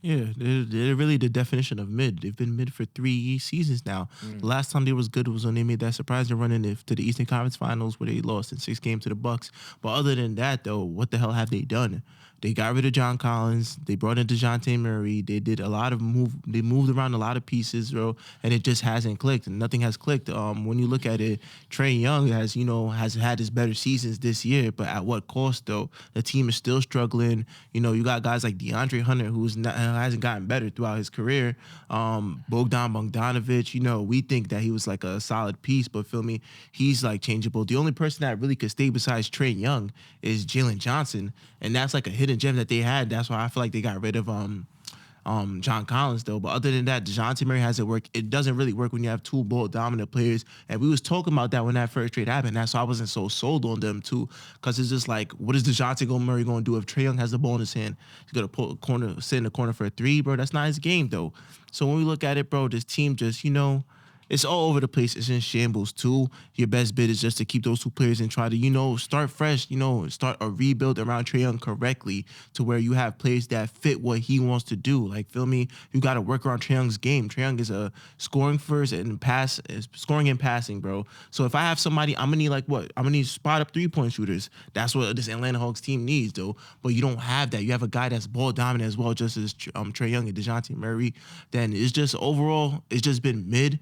Yeah, they're really the definition of mid. They've been mid for 3 seasons now. The last time they was good was when they made that surprising run in to the Eastern Conference Finals where they lost in 6 games to the Bucks. But other than that, though, what the hell have they done? They got rid of John Collins. They brought in DeJounte Murray. They did a lot of move. They moved around a lot of pieces, bro, and it just hasn't clicked. And nothing has clicked. When you look at it, Trae Young has had his better seasons this year, but at what cost though? The team is still struggling. You got guys like DeAndre Hunter who's not hasn't gotten better throughout his career. Bogdan Bogdanovic, we think that he was like a solid piece, but feel me, he's like changeable. The only person that really could stay besides Trae Young is Jalen Johnson, and that's like a hidden gem that they had. That's why I feel like they got rid of John Collins though. But other than that, DeJounte Murray hasn't worked. It doesn't really work when you have two ball dominant players. And we was talking about that when that first trade happened. That's why I wasn't so sold on them too. Because it's just like, what is DeJounte Murray going to do if Trae Young has the ball in his hand? He's going to sit in the corner for a three, bro. That's not his game though. So when we look at it, bro, this team just, it's all over the place. It's in shambles too. Your best bet is just to keep those two players and try to, start fresh, start a rebuild around Trae Young correctly to where you have players that fit what he wants to do. Like, feel me? You got to work around Trae Young's game. Trae Young is a scoring first and scoring and passing, bro. So if I have somebody, I'm gonna need I'm gonna need spot up 3-point shooters. That's what this Atlanta Hawks team needs, though. But you don't have that. You have a guy that's ball dominant as well, just as Trae Young and DeJounte Murray. Then it's just overall, it's just been mid.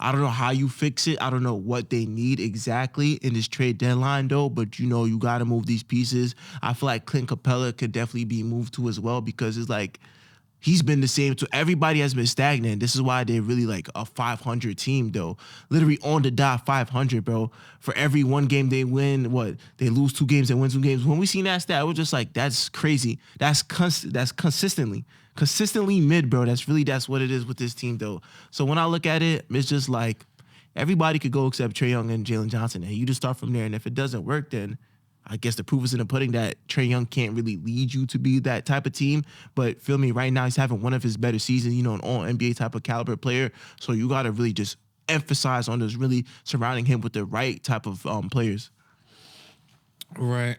I don't know how you fix it. I don't know what they need exactly in this trade deadline, though. But, you got to move these pieces. I feel like Clint Capella could definitely be moved to as well because it's like he's been the same. So everybody has been stagnant. This is why they're really like a 500 team, though. Literally on the dot 500, bro. For every one game they win, they lose 2 games and win 2 games. When we seen that stat, we're just like, that's crazy. That's consistently mid, bro. That's what it is with this team, though. So when I look at it, it's just like everybody could go except Trae Young and Jalen Johnson, and you just start from there. And if it doesn't work, then I guess the proof is in the pudding that Trae Young can't really lead you to be that type of team. But feel me, right now he's having one of his better seasons, an all NBA type of caliber player. So you got to really just emphasize on this, really surrounding him with the right type of players. Right.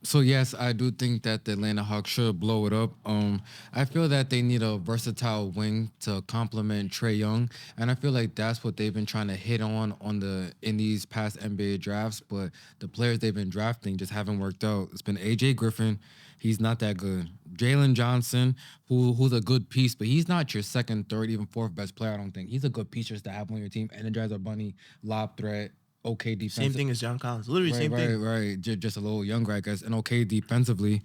So yes, I do think that the Atlanta Hawks should blow it up. I feel that they need a versatile wing to complement Trae Young, and I feel like that's what they've been trying to hit on in these past NBA drafts. But the players they've been drafting just haven't worked out. It's been AJ Griffin. He's not that good. Jalen Johnson, who's a good piece, but he's not your second, third, even fourth best player. I don't think he's a good piece just to have on your team. Energizer Bunny, lob threat, okay defense. Same thing as John Collins. Literally Right, same thing. right. Just a little younger, I guess, and okay defensively.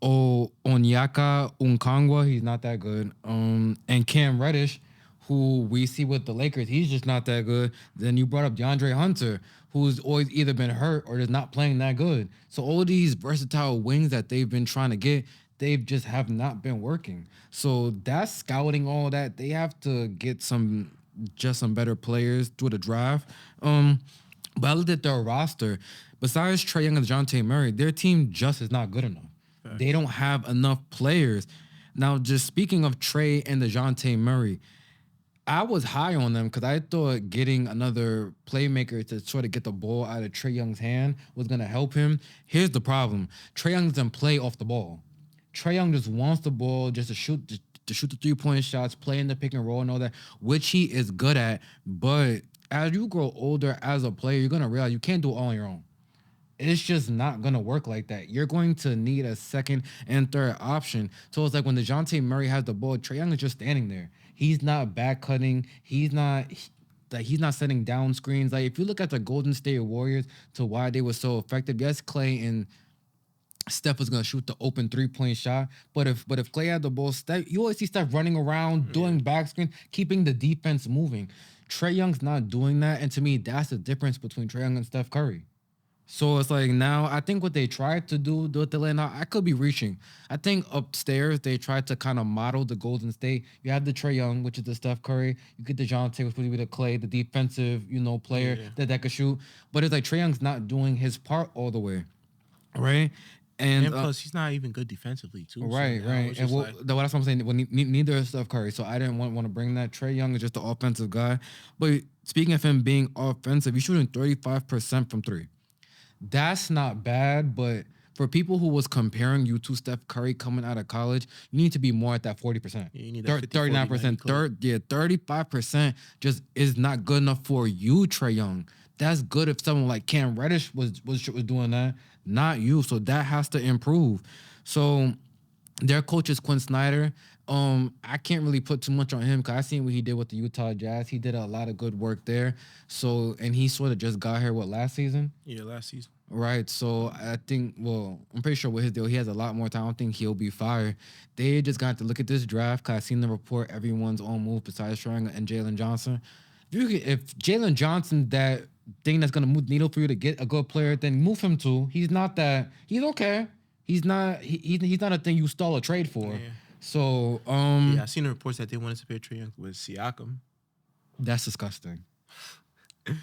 Onyeka Unkangwa, he's not that good. And Cam Reddish, who we see with the Lakers, he's just not that good. Then you brought up DeAndre Hunter, who's always either been hurt or is not playing that good. So all these versatile wings that they've been trying to get, they've just have not been working. So that's scouting all that. They have to get some just some better players through the draft. But I looked at their roster. Besides Trae Young and DeJounte Murray, their team just is not good enough. They don't have enough players. Now, just speaking of Trae and DeJounte Murray, I was high on them because I thought getting another playmaker to sort of get the ball out of Trae Young's hand was going to help him. Here's the problem. Trae Young doesn't play off the ball. Trae Young just wants the ball just to shoot the 3-point shots, play in the pick and roll and all that, which he is good at. But as you grow older as a player, you're going to realize you can't do it all on your own. It's just not going to work like that. You're going to need a second and third option. So it's like when DeJounte Murray has the ball, Trae Young is just standing there. He's not back cutting. He's not setting down screens. Like if you look at the Golden State Warriors to why they were so effective, yes, Clay and Steph was gonna shoot the open 3-point shot, but if Clay had the ball, Steph, you always see Steph running around, doing back screen, keeping the defense moving. Trae Young's not doing that, and to me, that's the difference between Trae Young and Steph Curry. So it's like now, I think what they tried to do with Atlanta, I could be reaching. I think upstairs they tried to kind of model the Golden State. You have the Trae Young, which is the Steph Curry. You get DeJounte, which would be the Clay, the defensive, player that could shoot. But it's like Trae Young's not doing his part all the way, right? And plus, he's not even good defensively, too. Right, right. And that's what I'm saying. Well, neither is Steph Curry. So I didn't want to bring that. Trae Young is just the offensive guy. But speaking of him being offensive, he's shooting 35% from three. That's not bad, but for people who was comparing you to Steph Curry coming out of college, you need to be more at that 40%. Yeah, you need that 39%. 35% just is not good enough for you, Trae Young. That's good if someone like Cam Reddish was doing that, not you. So that has to improve. So their coach is Quinn Snyder. I can't really put too much on him because I seen what he did with the Utah Jazz. He did a lot of good work there. So, and he sort of just got here, last season? Yeah, last season. Right. So I think, I'm pretty sure with his deal, he has a lot more time. I don't think he'll be fired. They just got to look at this draft because I seen the report, everyone's on move besides Schroeder and Jalen Johnson. If Jalen Johnson, that thing that's going to move the needle for you to get a good player, then move him to. He's not that. He's okay. He's not a thing you stall a trade for. Yeah. So, I seen the reports that they wanted to pair Trae Young with Siakam. That's disgusting. Me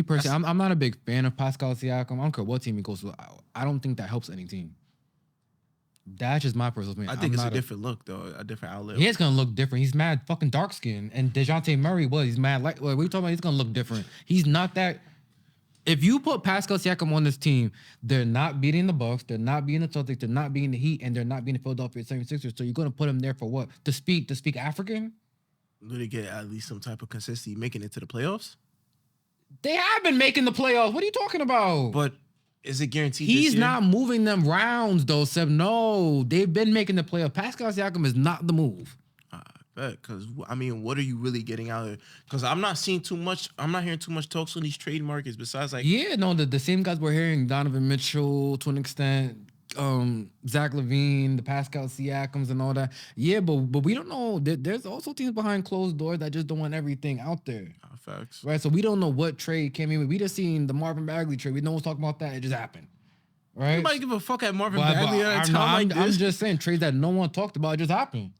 personally, I'm not a big fan of Pascal Siakam. I don't care what team he goes to. I don't think that helps any team. That's just my personal opinion. I think it's a different look, though, a different outlet. He is gonna look different. He's mad fucking dark skinned, and DeJounte Murray he's mad light. What are you talking about? He's gonna look different. He's not that. If you put Pascal Siakam on this team, they're not beating the Bucks, they're not beating the Celtics, they're not beating the Heat, and they're not beating the Philadelphia 76ers. So you're gonna put him there for what? To speak African? Do they get at least some type of consistency making it to the playoffs? They have been making the playoffs. What are you talking about? But is it guaranteed? He's not moving them rounds, though, Seb. No, they've been making the playoffs. Pascal Siakam is not the move. Because what are you really getting out of it? Because I'm not seeing too much. I'm not hearing too much talks on these trade markets. Besides, the same guys we're hearing: Donovan Mitchell to an extent, Zach LaVine, the Pascal Siakams, and all that. Yeah, but we don't know. There's also teams behind closed doors that just don't want everything out there. Facts. Right. So we don't know what trade came in with. We just seen the Marvin Bagley trade. We no one's talking about that. It just happened. Right. Nobody give a fuck at Marvin Bagley at a time like this. I'm just saying trades that no one talked about. It just happened.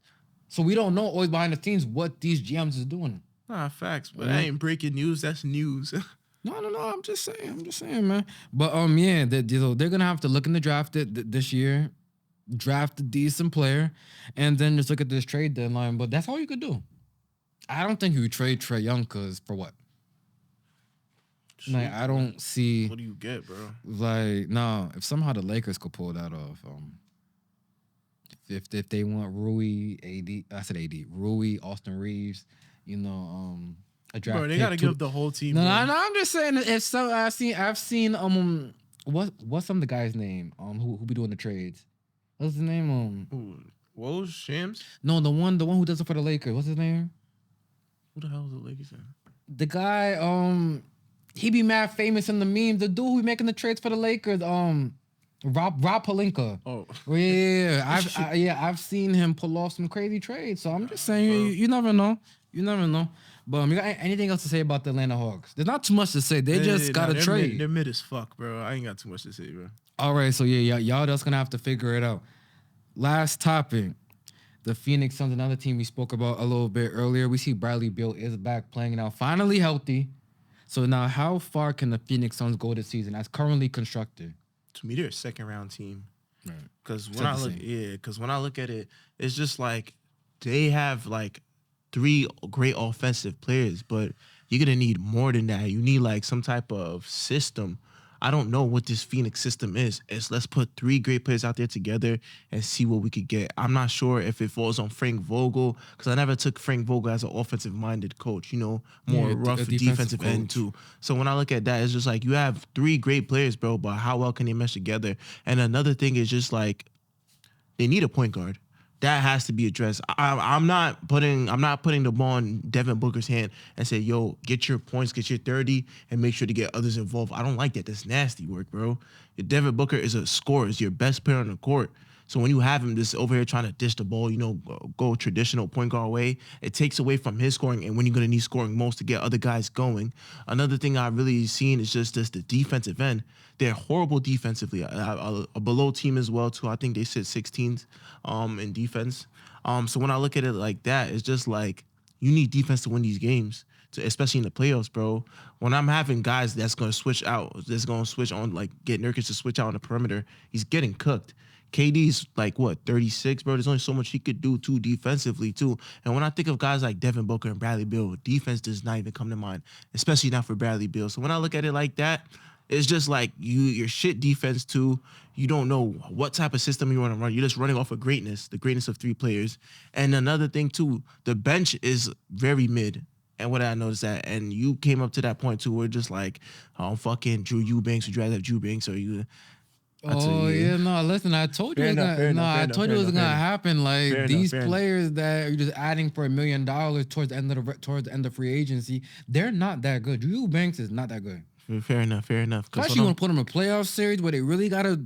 So we don't know always behind the scenes what these GMs is doing. Facts, but that ain't breaking news. That's news. No. I'm just saying, man. But they're gonna have to look in the draft this year, draft a decent player, and then just look at this trade deadline. But that's all you could do. I don't think you trade Trae Young because for what? Like I don't see. What do you get, bro? Like no, if somehow the Lakers could pull that off, if they want Rui, Rui, Austin Reeves, a draft. Bro, they gotta give the whole team. No, I'm just saying if so, I've seen what's some of the guy's name who be doing the trades? What's his name? Woj Shams? No, the one who does it for the Lakers. What's his name? Who the hell is the Lakers in? The guy he be mad famous in the memes. The dude who be making the trades for the Lakers. Rob Pelinka. Oh. Yeah, I've seen him pull off some crazy trades. So I'm just saying, you never know. You never know. But you got anything else to say about the Atlanta Hawks? There's not too much to say. They just got to trade. They're mid as fuck, bro. I ain't got too much to say, bro. All right, so y'all just gonna have to figure it out. Last topic. The Phoenix Suns, another team we spoke about a little bit earlier. We see Bradley Beal is back playing now, finally healthy. So now, how far can the Phoenix Suns go this season as currently constructed? To me, they're a second round team. Right. Because when Said I the look, same. yeah, because when I look at it, it's just like they have like three great offensive players, but you're gonna need more than that. You need like some type of system. I don't know what this Phoenix system is. It's let's put three great players out there together and see what we could get. I'm not sure if it falls on Frank Vogel because I never took Frank Vogel as an offensive minded coach. Yeah, More a rough defensive defensive end coach. too. So when I look at that, it's just like you have three great players, bro. But how well can they mesh together? And another thing is just like they need a point guard. That has to be addressed. I'm not putting the ball in Devin Booker's hand and say, "Yo, get your points, get your 30, and make sure to get others involved." I don't like that. That's nasty work, bro. Devin Booker is a scorer. Is your best player on the court. So when you have him just over here trying to dish the ball, go traditional point guard way, it takes away from his scoring. And when you're gonna need scoring most to get other guys going. Another thing I've really seen is just this the defensive end. They're horrible defensively. A below team as well too. I think they sit 16th in defense. So when I look at it like that, it's just like you need defense to win these games, especially in the playoffs, bro. When I'm having guys that's gonna switch on, like get Nurkic to switch out on the perimeter, he's getting cooked. KD's like what 36, bro. There's only so much he could do too defensively too. And when I think of guys like Devin Booker and Bradley Beal, defense does not even come to mind, especially not for Bradley Beal. So when I look at it like that, it's just like your shit defense too. You don't know what type of system you want to run. You're just running off of greatness, the greatness of three players. And another thing too, the bench is very mid. And what I noticed that, and you came up to that point too, where just like, fucking Drew Eubanks, would you rather have Drew Banks or you? I tell Oh you, yeah, no. Listen, I told you fair it was enough, gonna. fair No, enough, fair I enough, told fair you it was enough, fair gonna enough, happen. fair Like enough, these fair enough. players that you're just adding for $1 million towards the end of free agency, they're not that good. Drew Banks is not that good. Fair enough, fair enough. Because what Especially when I'm, put them in a playoff series where they really gotta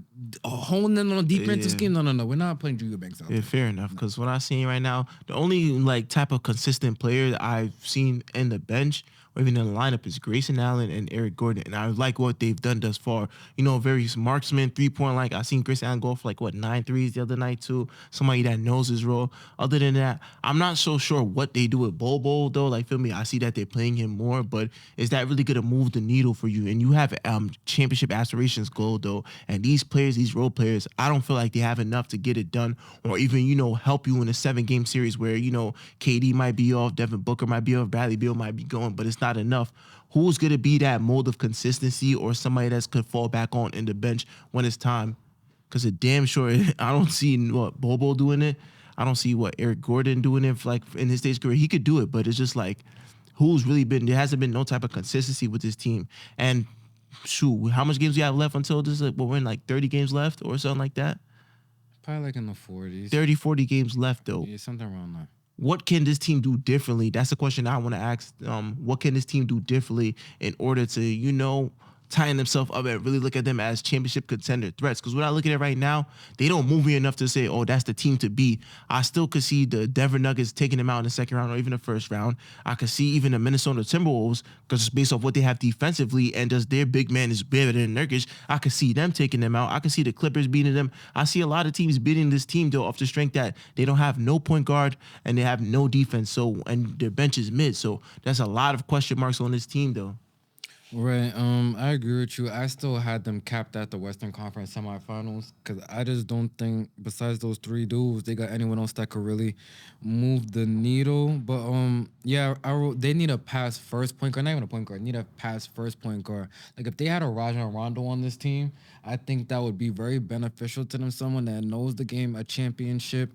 hone in on a defensive yeah, scheme. No, no, no. We're not putting Drew Banks out yeah, there. fair enough. Because what I'm seeing right now, the only like type of consistent player that I've seen in the bench or even in the lineup is Grayson Allen and Eric Gordon, and I like what they've done thus far. Very marksman 3 point. Like I seen Grayson Allen go for like what 9 threes the other night too. Somebody that knows his role. Other than that, I'm not so sure what they do with Bobo though. Like feel me, I see that they're playing him more, but is that really gonna move the needle for you? And you have championship aspirations goal though, and these players, these role players, I don't feel like they have enough to get it done, or even help you in a 7 game series where KD might be off, Devin Booker might be off, Bradley Beal might be going, but it's not enough. Who's gonna be that mold of consistency or somebody that's could fall back on in the bench when it's time? Because it damn sure I don't see what Bobo doing it. I don't see what Eric Gordon doing it like in his stage career. He could do it, but it's just like who's really been there hasn't been no type of consistency with this team. And shoot, how much games do you have left until this? Like, we're in like 30 games left or something like that. Probably like in the 40s. 30, 40 games left though. Yeah, something around that. What can this team do differently? That's the question I want to ask. What can this team do differently in order to, tighten themselves up and really look at them as championship contender threats? Because when I look at it right now, they don't move me enough to say, oh, that's the team to beat. I still could see the Denver Nuggets taking them out in the second round or even the first round. I could see even the Minnesota Timberwolves, because based off what they have defensively and does their big man is better than Nurkic, I could see them taking them out. I could see the Clippers beating them. I see a lot of teams beating this team though off the strength that they don't have no point guard and they have no defense. So and their bench is mid. So that's a lot of question marks on this team though. Right. I agree with you. I still had them capped at the Western Conference semifinals because I just don't think, besides those three dudes, they got anyone else that could really move the needle. But yeah, they need a pass first point guard, not even a point guard. Need a pass first point guard. Like if they had a Rajon Rondo on this team, I think that would be very beneficial to them. Someone that knows the game, a championship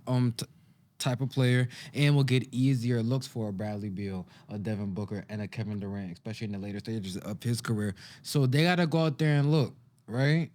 type of player, and will get easier looks for a Bradley Beal, a Devin Booker, and a Kevin Durant, especially in the later stages of his career. So they got to go out there and look. Right?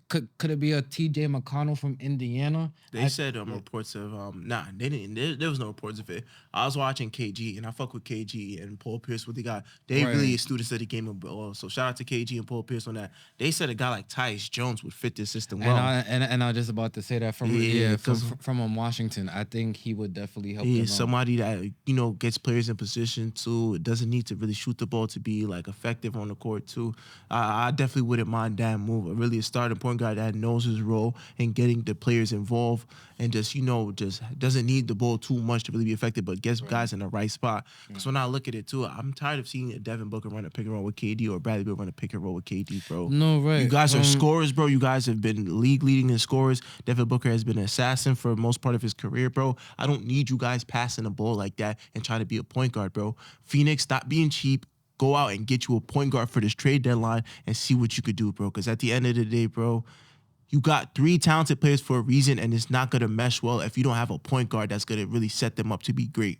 Could it be a T.J. McConnell from Indiana? They said reports of nah, they didn't. There was no reports of it. I was watching KG and I fuck with KG and Paul Pierce. What they got? They really Right. students of the game of ball. So shout out to KG and Paul Pierce on that. They said a guy like Tyus Jones would fit this system And well. I was just about to say that from Yeah, because Washington. I think he would definitely help he them is out. somebody that gets players in position too. It doesn't need to really shoot the ball to be like effective on the court too. I definitely wouldn't mind that move. Really, a starting point guard that knows his role and getting the players involved and just just doesn't need the ball too much to really be effective, but gets Right. guys in the right spot. Because when I look at it too, I'm tired of seeing Devin Booker run a pick and roll with KD or Bradley Beal run a pick and roll with KD, bro. No, You right. guys are scorers, bro. You guys have been league leading in scorers. Devin Booker has been an assassin for most part of his career, bro. I don't need you guys passing the ball like that and trying to be a point guard, bro. Phoenix, stop being cheap. Go out and get you a point guard for this trade deadline and see what you could do, bro. Because at the end of the day, bro, you got 3 talented players for a reason, and it's not gonna mesh well if you don't have a point guard that's gonna really set them up to be great.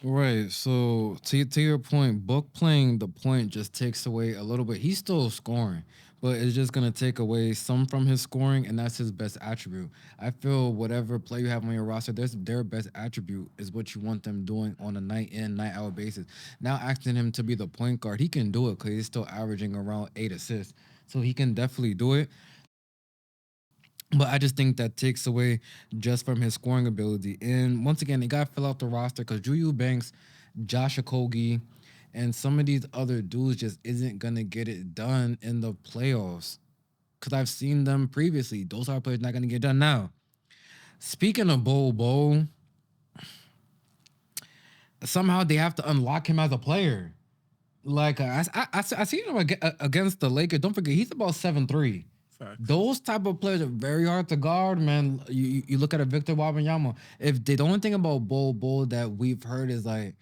Right. So to your point, Book playing the point just takes away a little bit. He's still scoring, but it's just gonna take away some from his scoring, and that's his best attribute. I feel whatever play you have on your roster, their best attribute is what you want them doing on a night in, night out basis. Now asking him to be the point guard, he can do it because he's still averaging around 8 assists. So he can definitely do it. But I just think that takes away just from his scoring ability. And once again, they got to fill out the roster because Drew Eubanks, Josh Okogie, and some of these other dudes just isn't going to get it done in the playoffs. Because I've seen them previously. Those are players not going to get done now. Speaking of Bol, somehow they have to unlock him as a player. Like, I seen him against the Lakers. Don't forget, he's about 7'3". Facts. Those type of players are very hard to guard, man. You look at a Victor Wembanyama. If the only thing about Bol that we've heard is like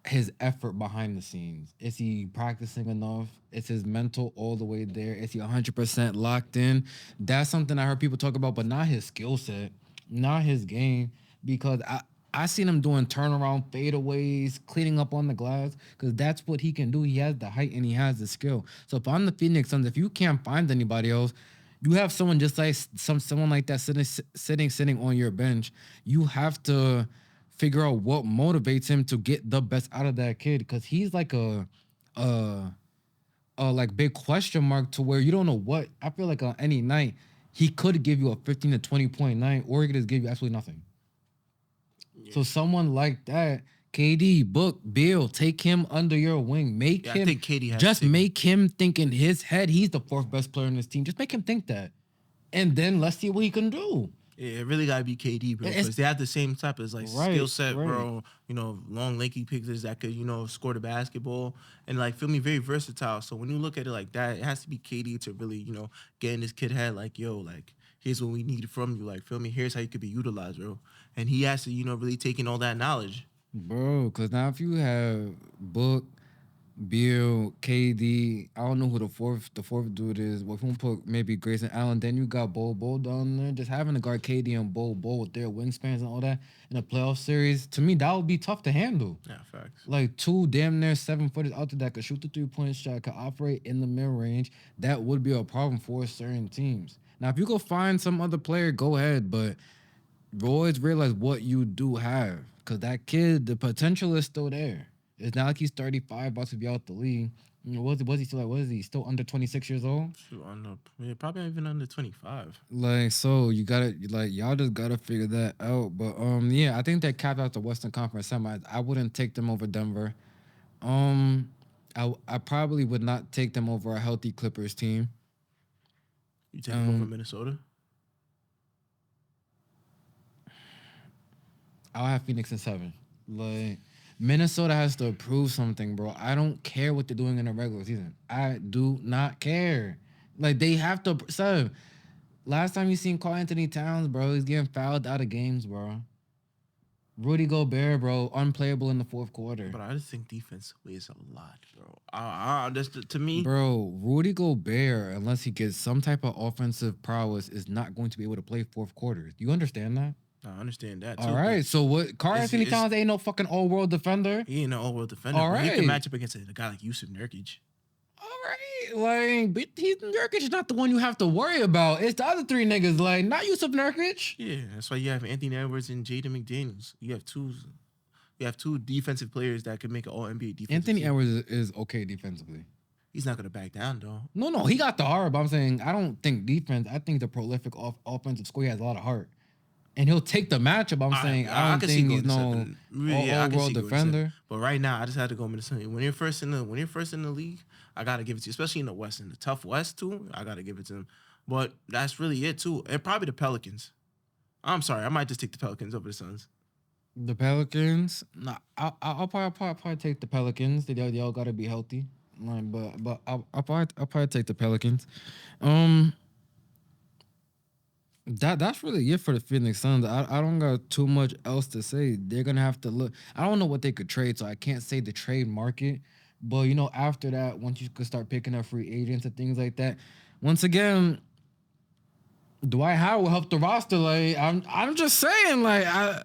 his effort behind the scenes. Is he practicing enough? Is his mental all the way there? Is he 100% locked in? That's something I heard people talk about, but not his skill set, not his game. Because I seen him doing turnaround fadeaways, cleaning up on the glass, because that's what he can do. He has the height and he has the skill. So if I'm the Phoenix Suns, if you can't find anybody else, you have someone just like someone like that sitting on your bench. You have to figure out what motivates him to get the best out of that kid, because he's like a like big question mark to where you don't know what. I feel like on any night he could give you a 15 to 20 point night, or he could just give you absolutely nothing. So someone like that, KD, Book, Bill, take him under your wing. Make him. I think KD has just to. make him think in his head he's the 4th best player in this team. Just make him think that, and then let's see what he can do. Yeah, it really gotta be KD, bro, because they have the same type of skill set, bro. Long, lanky pictures that could score the basketball and feel me, very versatile. So when you look at it like that, it has to be KD to really get in this kid head. Here's what we need from you. Feel me, here's how you could be utilized, bro. And he has to really take in all that knowledge, bro. Because now if you have Book, Bill, KD, I don't know who the fourth dude is. Well, if you want to put maybe Grayson Allen, then you got Bol down there. Just having to guard KD and Bol with their wingspans and all that in a playoff series, to me, that would be tough to handle. Yeah, facts. Like 2 damn near 7-footers out there that could shoot the 3-point shot, could operate in the mid range. That would be a problem for certain teams. Now, if you go find some other player, go ahead, but always realize what you do have, because that kid, the potential is still there. It's not like he's 35, about to be out the league. Was he still what is he? Still under 26 years old? Probably even under 25. So you gotta y'all just gotta figure that out. But I think they capped out the Western Conference semis. I wouldn't take them over Denver. I probably would not take them over a healthy Clippers team. You take them over Minnesota? I'll have Phoenix in 7. Minnesota has to prove something, bro. I don't care what they're doing in the regular season. I do not care. They have to. So, last time you seen Karl-Anthony Towns, bro, he's getting fouled out of games, bro. Rudy Gobert, bro, unplayable in the 4th quarter. But I just think defense weighs a lot, bro. To me, bro, Rudy Gobert, unless he gets some type of offensive prowess, is not going to be able to play 4th quarters. Do you understand that? I understand that too. All right, so what? Karl-Anthony Towns ain't no fucking all-world defender. He ain't no all-world defender. All right, he can match up against a guy like Yusuf Nurkic. All right, but Nurkic is not the one you have to worry about. It's the other 3 niggas, not Yusuf Nurkic. Yeah, that's why you have Anthony Edwards and Jaden McDaniels. You have two defensive players that can make an All-NBA defense. Anthony Edwards is okay defensively. He's not gonna back down though. No, he got the heart. But I'm saying I don't think defense. I think the prolific offensive score, he has a lot of heart. And he'll take the matchup. I'm saying I don't think he's no all-world defender. But right now, I just had to go Minnesota. When you're first in the league, I gotta give it to you, especially in the West, in the tough West too. I gotta give it to them. But that's really it too, and probably the Pelicans. I'm sorry, I might just take the Pelicans over the Suns. The Pelicans. Nah, I'll probably take the Pelicans. They all gotta be healthy. Like, but I'll probably take the Pelicans. Um, that's really it for the Phoenix Suns. I don't got too much else to say. They're gonna have to look. I don't know what they could trade, so I can't say the trade market. But after that, once you could start picking up free agents and things like that, once again, Dwight Howard will help the roster. Like I'm just saying, I'm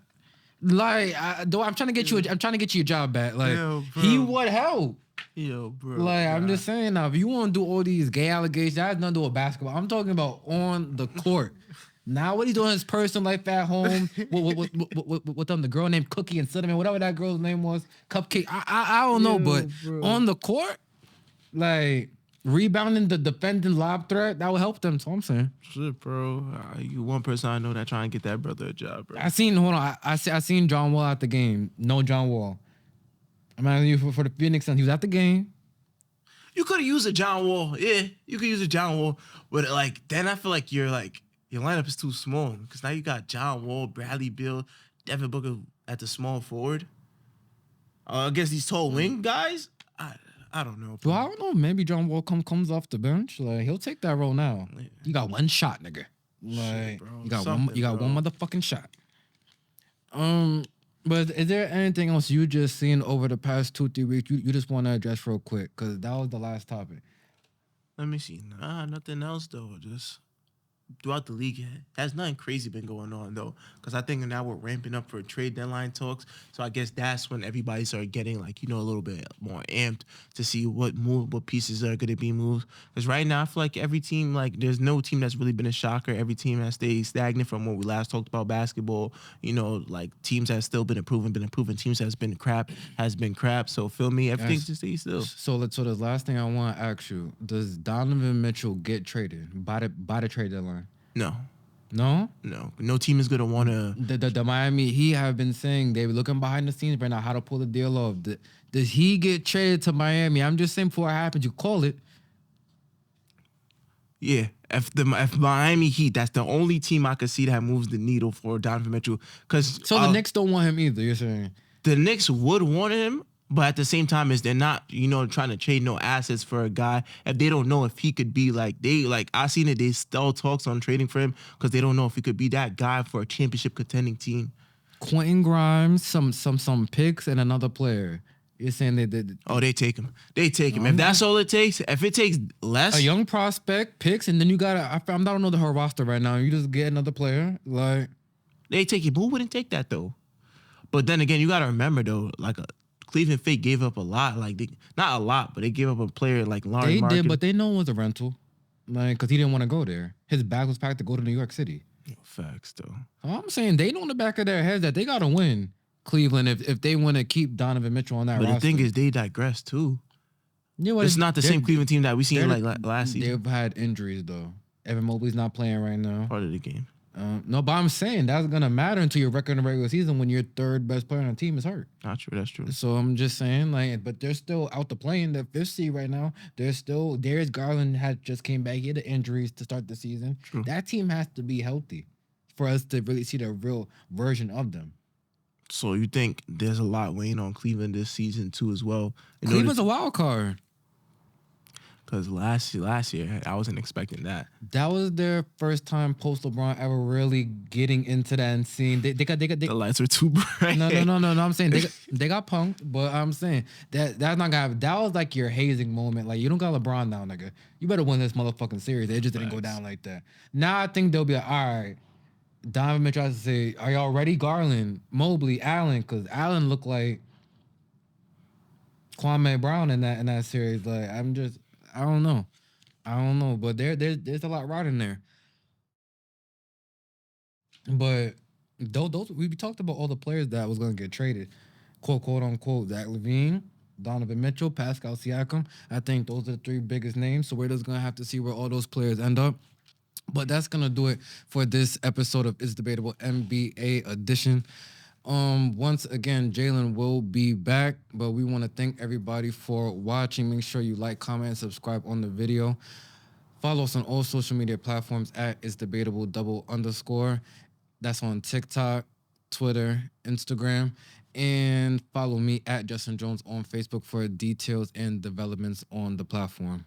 trying to get you. I'm trying to get you a job back. Like Yo, he bro. would help. Yo, bro. Like I'm God. just saying now, if you want to do all these gay allegations, that has nothing to do with basketball. I'm talking about on the court. Now what he's doing in his personal life at home with them, the girl named Cookie and Cinnamon, whatever that girl's name was, Cupcake. I don't know, but bro. on the court, like rebounding the defending lob threat, that will help them. So I'm saying. Shit, bro. You one person I know that trying to get that brother a job, bro. Hold on, I seen John Wall at the game. No John Wall. I'm asking you for the Phoenix Suns. He was at the game. You could have used a John Wall. Yeah, you could use a John Wall. But like then I feel like your lineup is too small. Because now you got John Wall, Bradley Beal, Devin Booker at the small forward. Against these tall wing guys. I don't know. Well, I don't know. Maybe John Wall comes off the bench. Like he'll take that role now. You got one shot, nigga. Like bro, you got one motherfucking shot. But is there anything else you just seen over the past 2-3 weeks you just want to address real quick? Because that was the last topic. Let me see. Nah, nothing else though. Just throughout the league, has nothing crazy been going on though. Because I think now we're ramping up for trade deadline talks. So I guess that's when everybody started getting a little bit more amped to see what pieces are going to be moved. Because right now I feel like every team, there's no team that's really been a shocker. Every team has stayed stagnant from when we last talked about basketball. Teams have still been improving. Teams has been crap. So feel me, everything's just stay still. So the last thing I want to ask you: does Donovan Mitchell get traded by the trade deadline? No. No? No team is gonna want to. The Miami Heat have been saying they were looking behind the scenes right now how to pull the deal off. Does he get traded to Miami? I'm just saying before it happens, you call it. Yeah, if Miami Heat, that's the only team I could see that moves the needle for Donovan Mitchell. So the Knicks don't want him either. You're saying the Knicks would want him, but at the same time, is they're not trying to trade no assets for a guy if they don't know if he could be I seen it. They still talks on trading for him because they don't know if he could be that guy for a championship contending team. Quentin Grimes, some picks, and another player. You're saying they did? Oh, they take him. If that's all it takes, if it takes less, a young prospect picks, and then you got I don't know the whole roster right now. You just get another player they take it. Who wouldn't take that though? But then again, you got to remember though, Cleveland Fake gave up a lot. Not a lot, but they gave up a player like Larry Markin. They did, but they know it was a rental. Because he didn't want to go there. His bag was packed to go to New York City. Facts, though. I'm saying they know in the back of their heads that they got to win Cleveland if they want to keep Donovan Mitchell on that roster. But the thing is, they digress, too. You know what? It's not the same Cleveland team that we seen last season. They've had injuries, though. Evan Mobley's not playing right now. Part of the game. No, but I'm saying that's gonna matter until your record in the regular season when your third best player on the team is hurt. Not true. That's true. So I'm just saying, but they're still out to play in the fifth seed right now. They're still Darius Garland had just came back. He had the injuries to start the season. True. That team has to be healthy for us to really see the real version of them. So you think there's a lot weighing on Cleveland this season too, as well? Cleveland's a wild card. Because last year, I wasn't expecting that. That was their first time post LeBron ever really getting into that and seeing they the lights were too bright. No. I'm saying they got punked, but I'm saying that's not gonna happen. That was like your hazing moment. Like you don't got LeBron now, nigga. You better win this motherfucking series. It just didn't go down like that. Now I think they'll be like, all right. Donovan Mitchell has to say, are y'all ready? Garland, Mobley, Allen, because Allen looked like Kwame Brown in that series. I don't know, but there's a lot riding there. But those we talked about all the players that was gonna get traded, quote unquote. Zach LaVine, Donovan Mitchell, Pascal Siakam. I think those are the three biggest names. So we're just gonna have to see where all those players end up. But that's gonna do it for this episode of It's Debatable NBA edition. Once again, Jalen will be back, but we want to thank everybody for watching. Make sure you like, comment, and subscribe on the video. Follow us on all social media platforms at It's Debatable double underscore. That's on TikTok, Twitter, Instagram. And follow me at Justin Jones on Facebook for details and developments on the platform.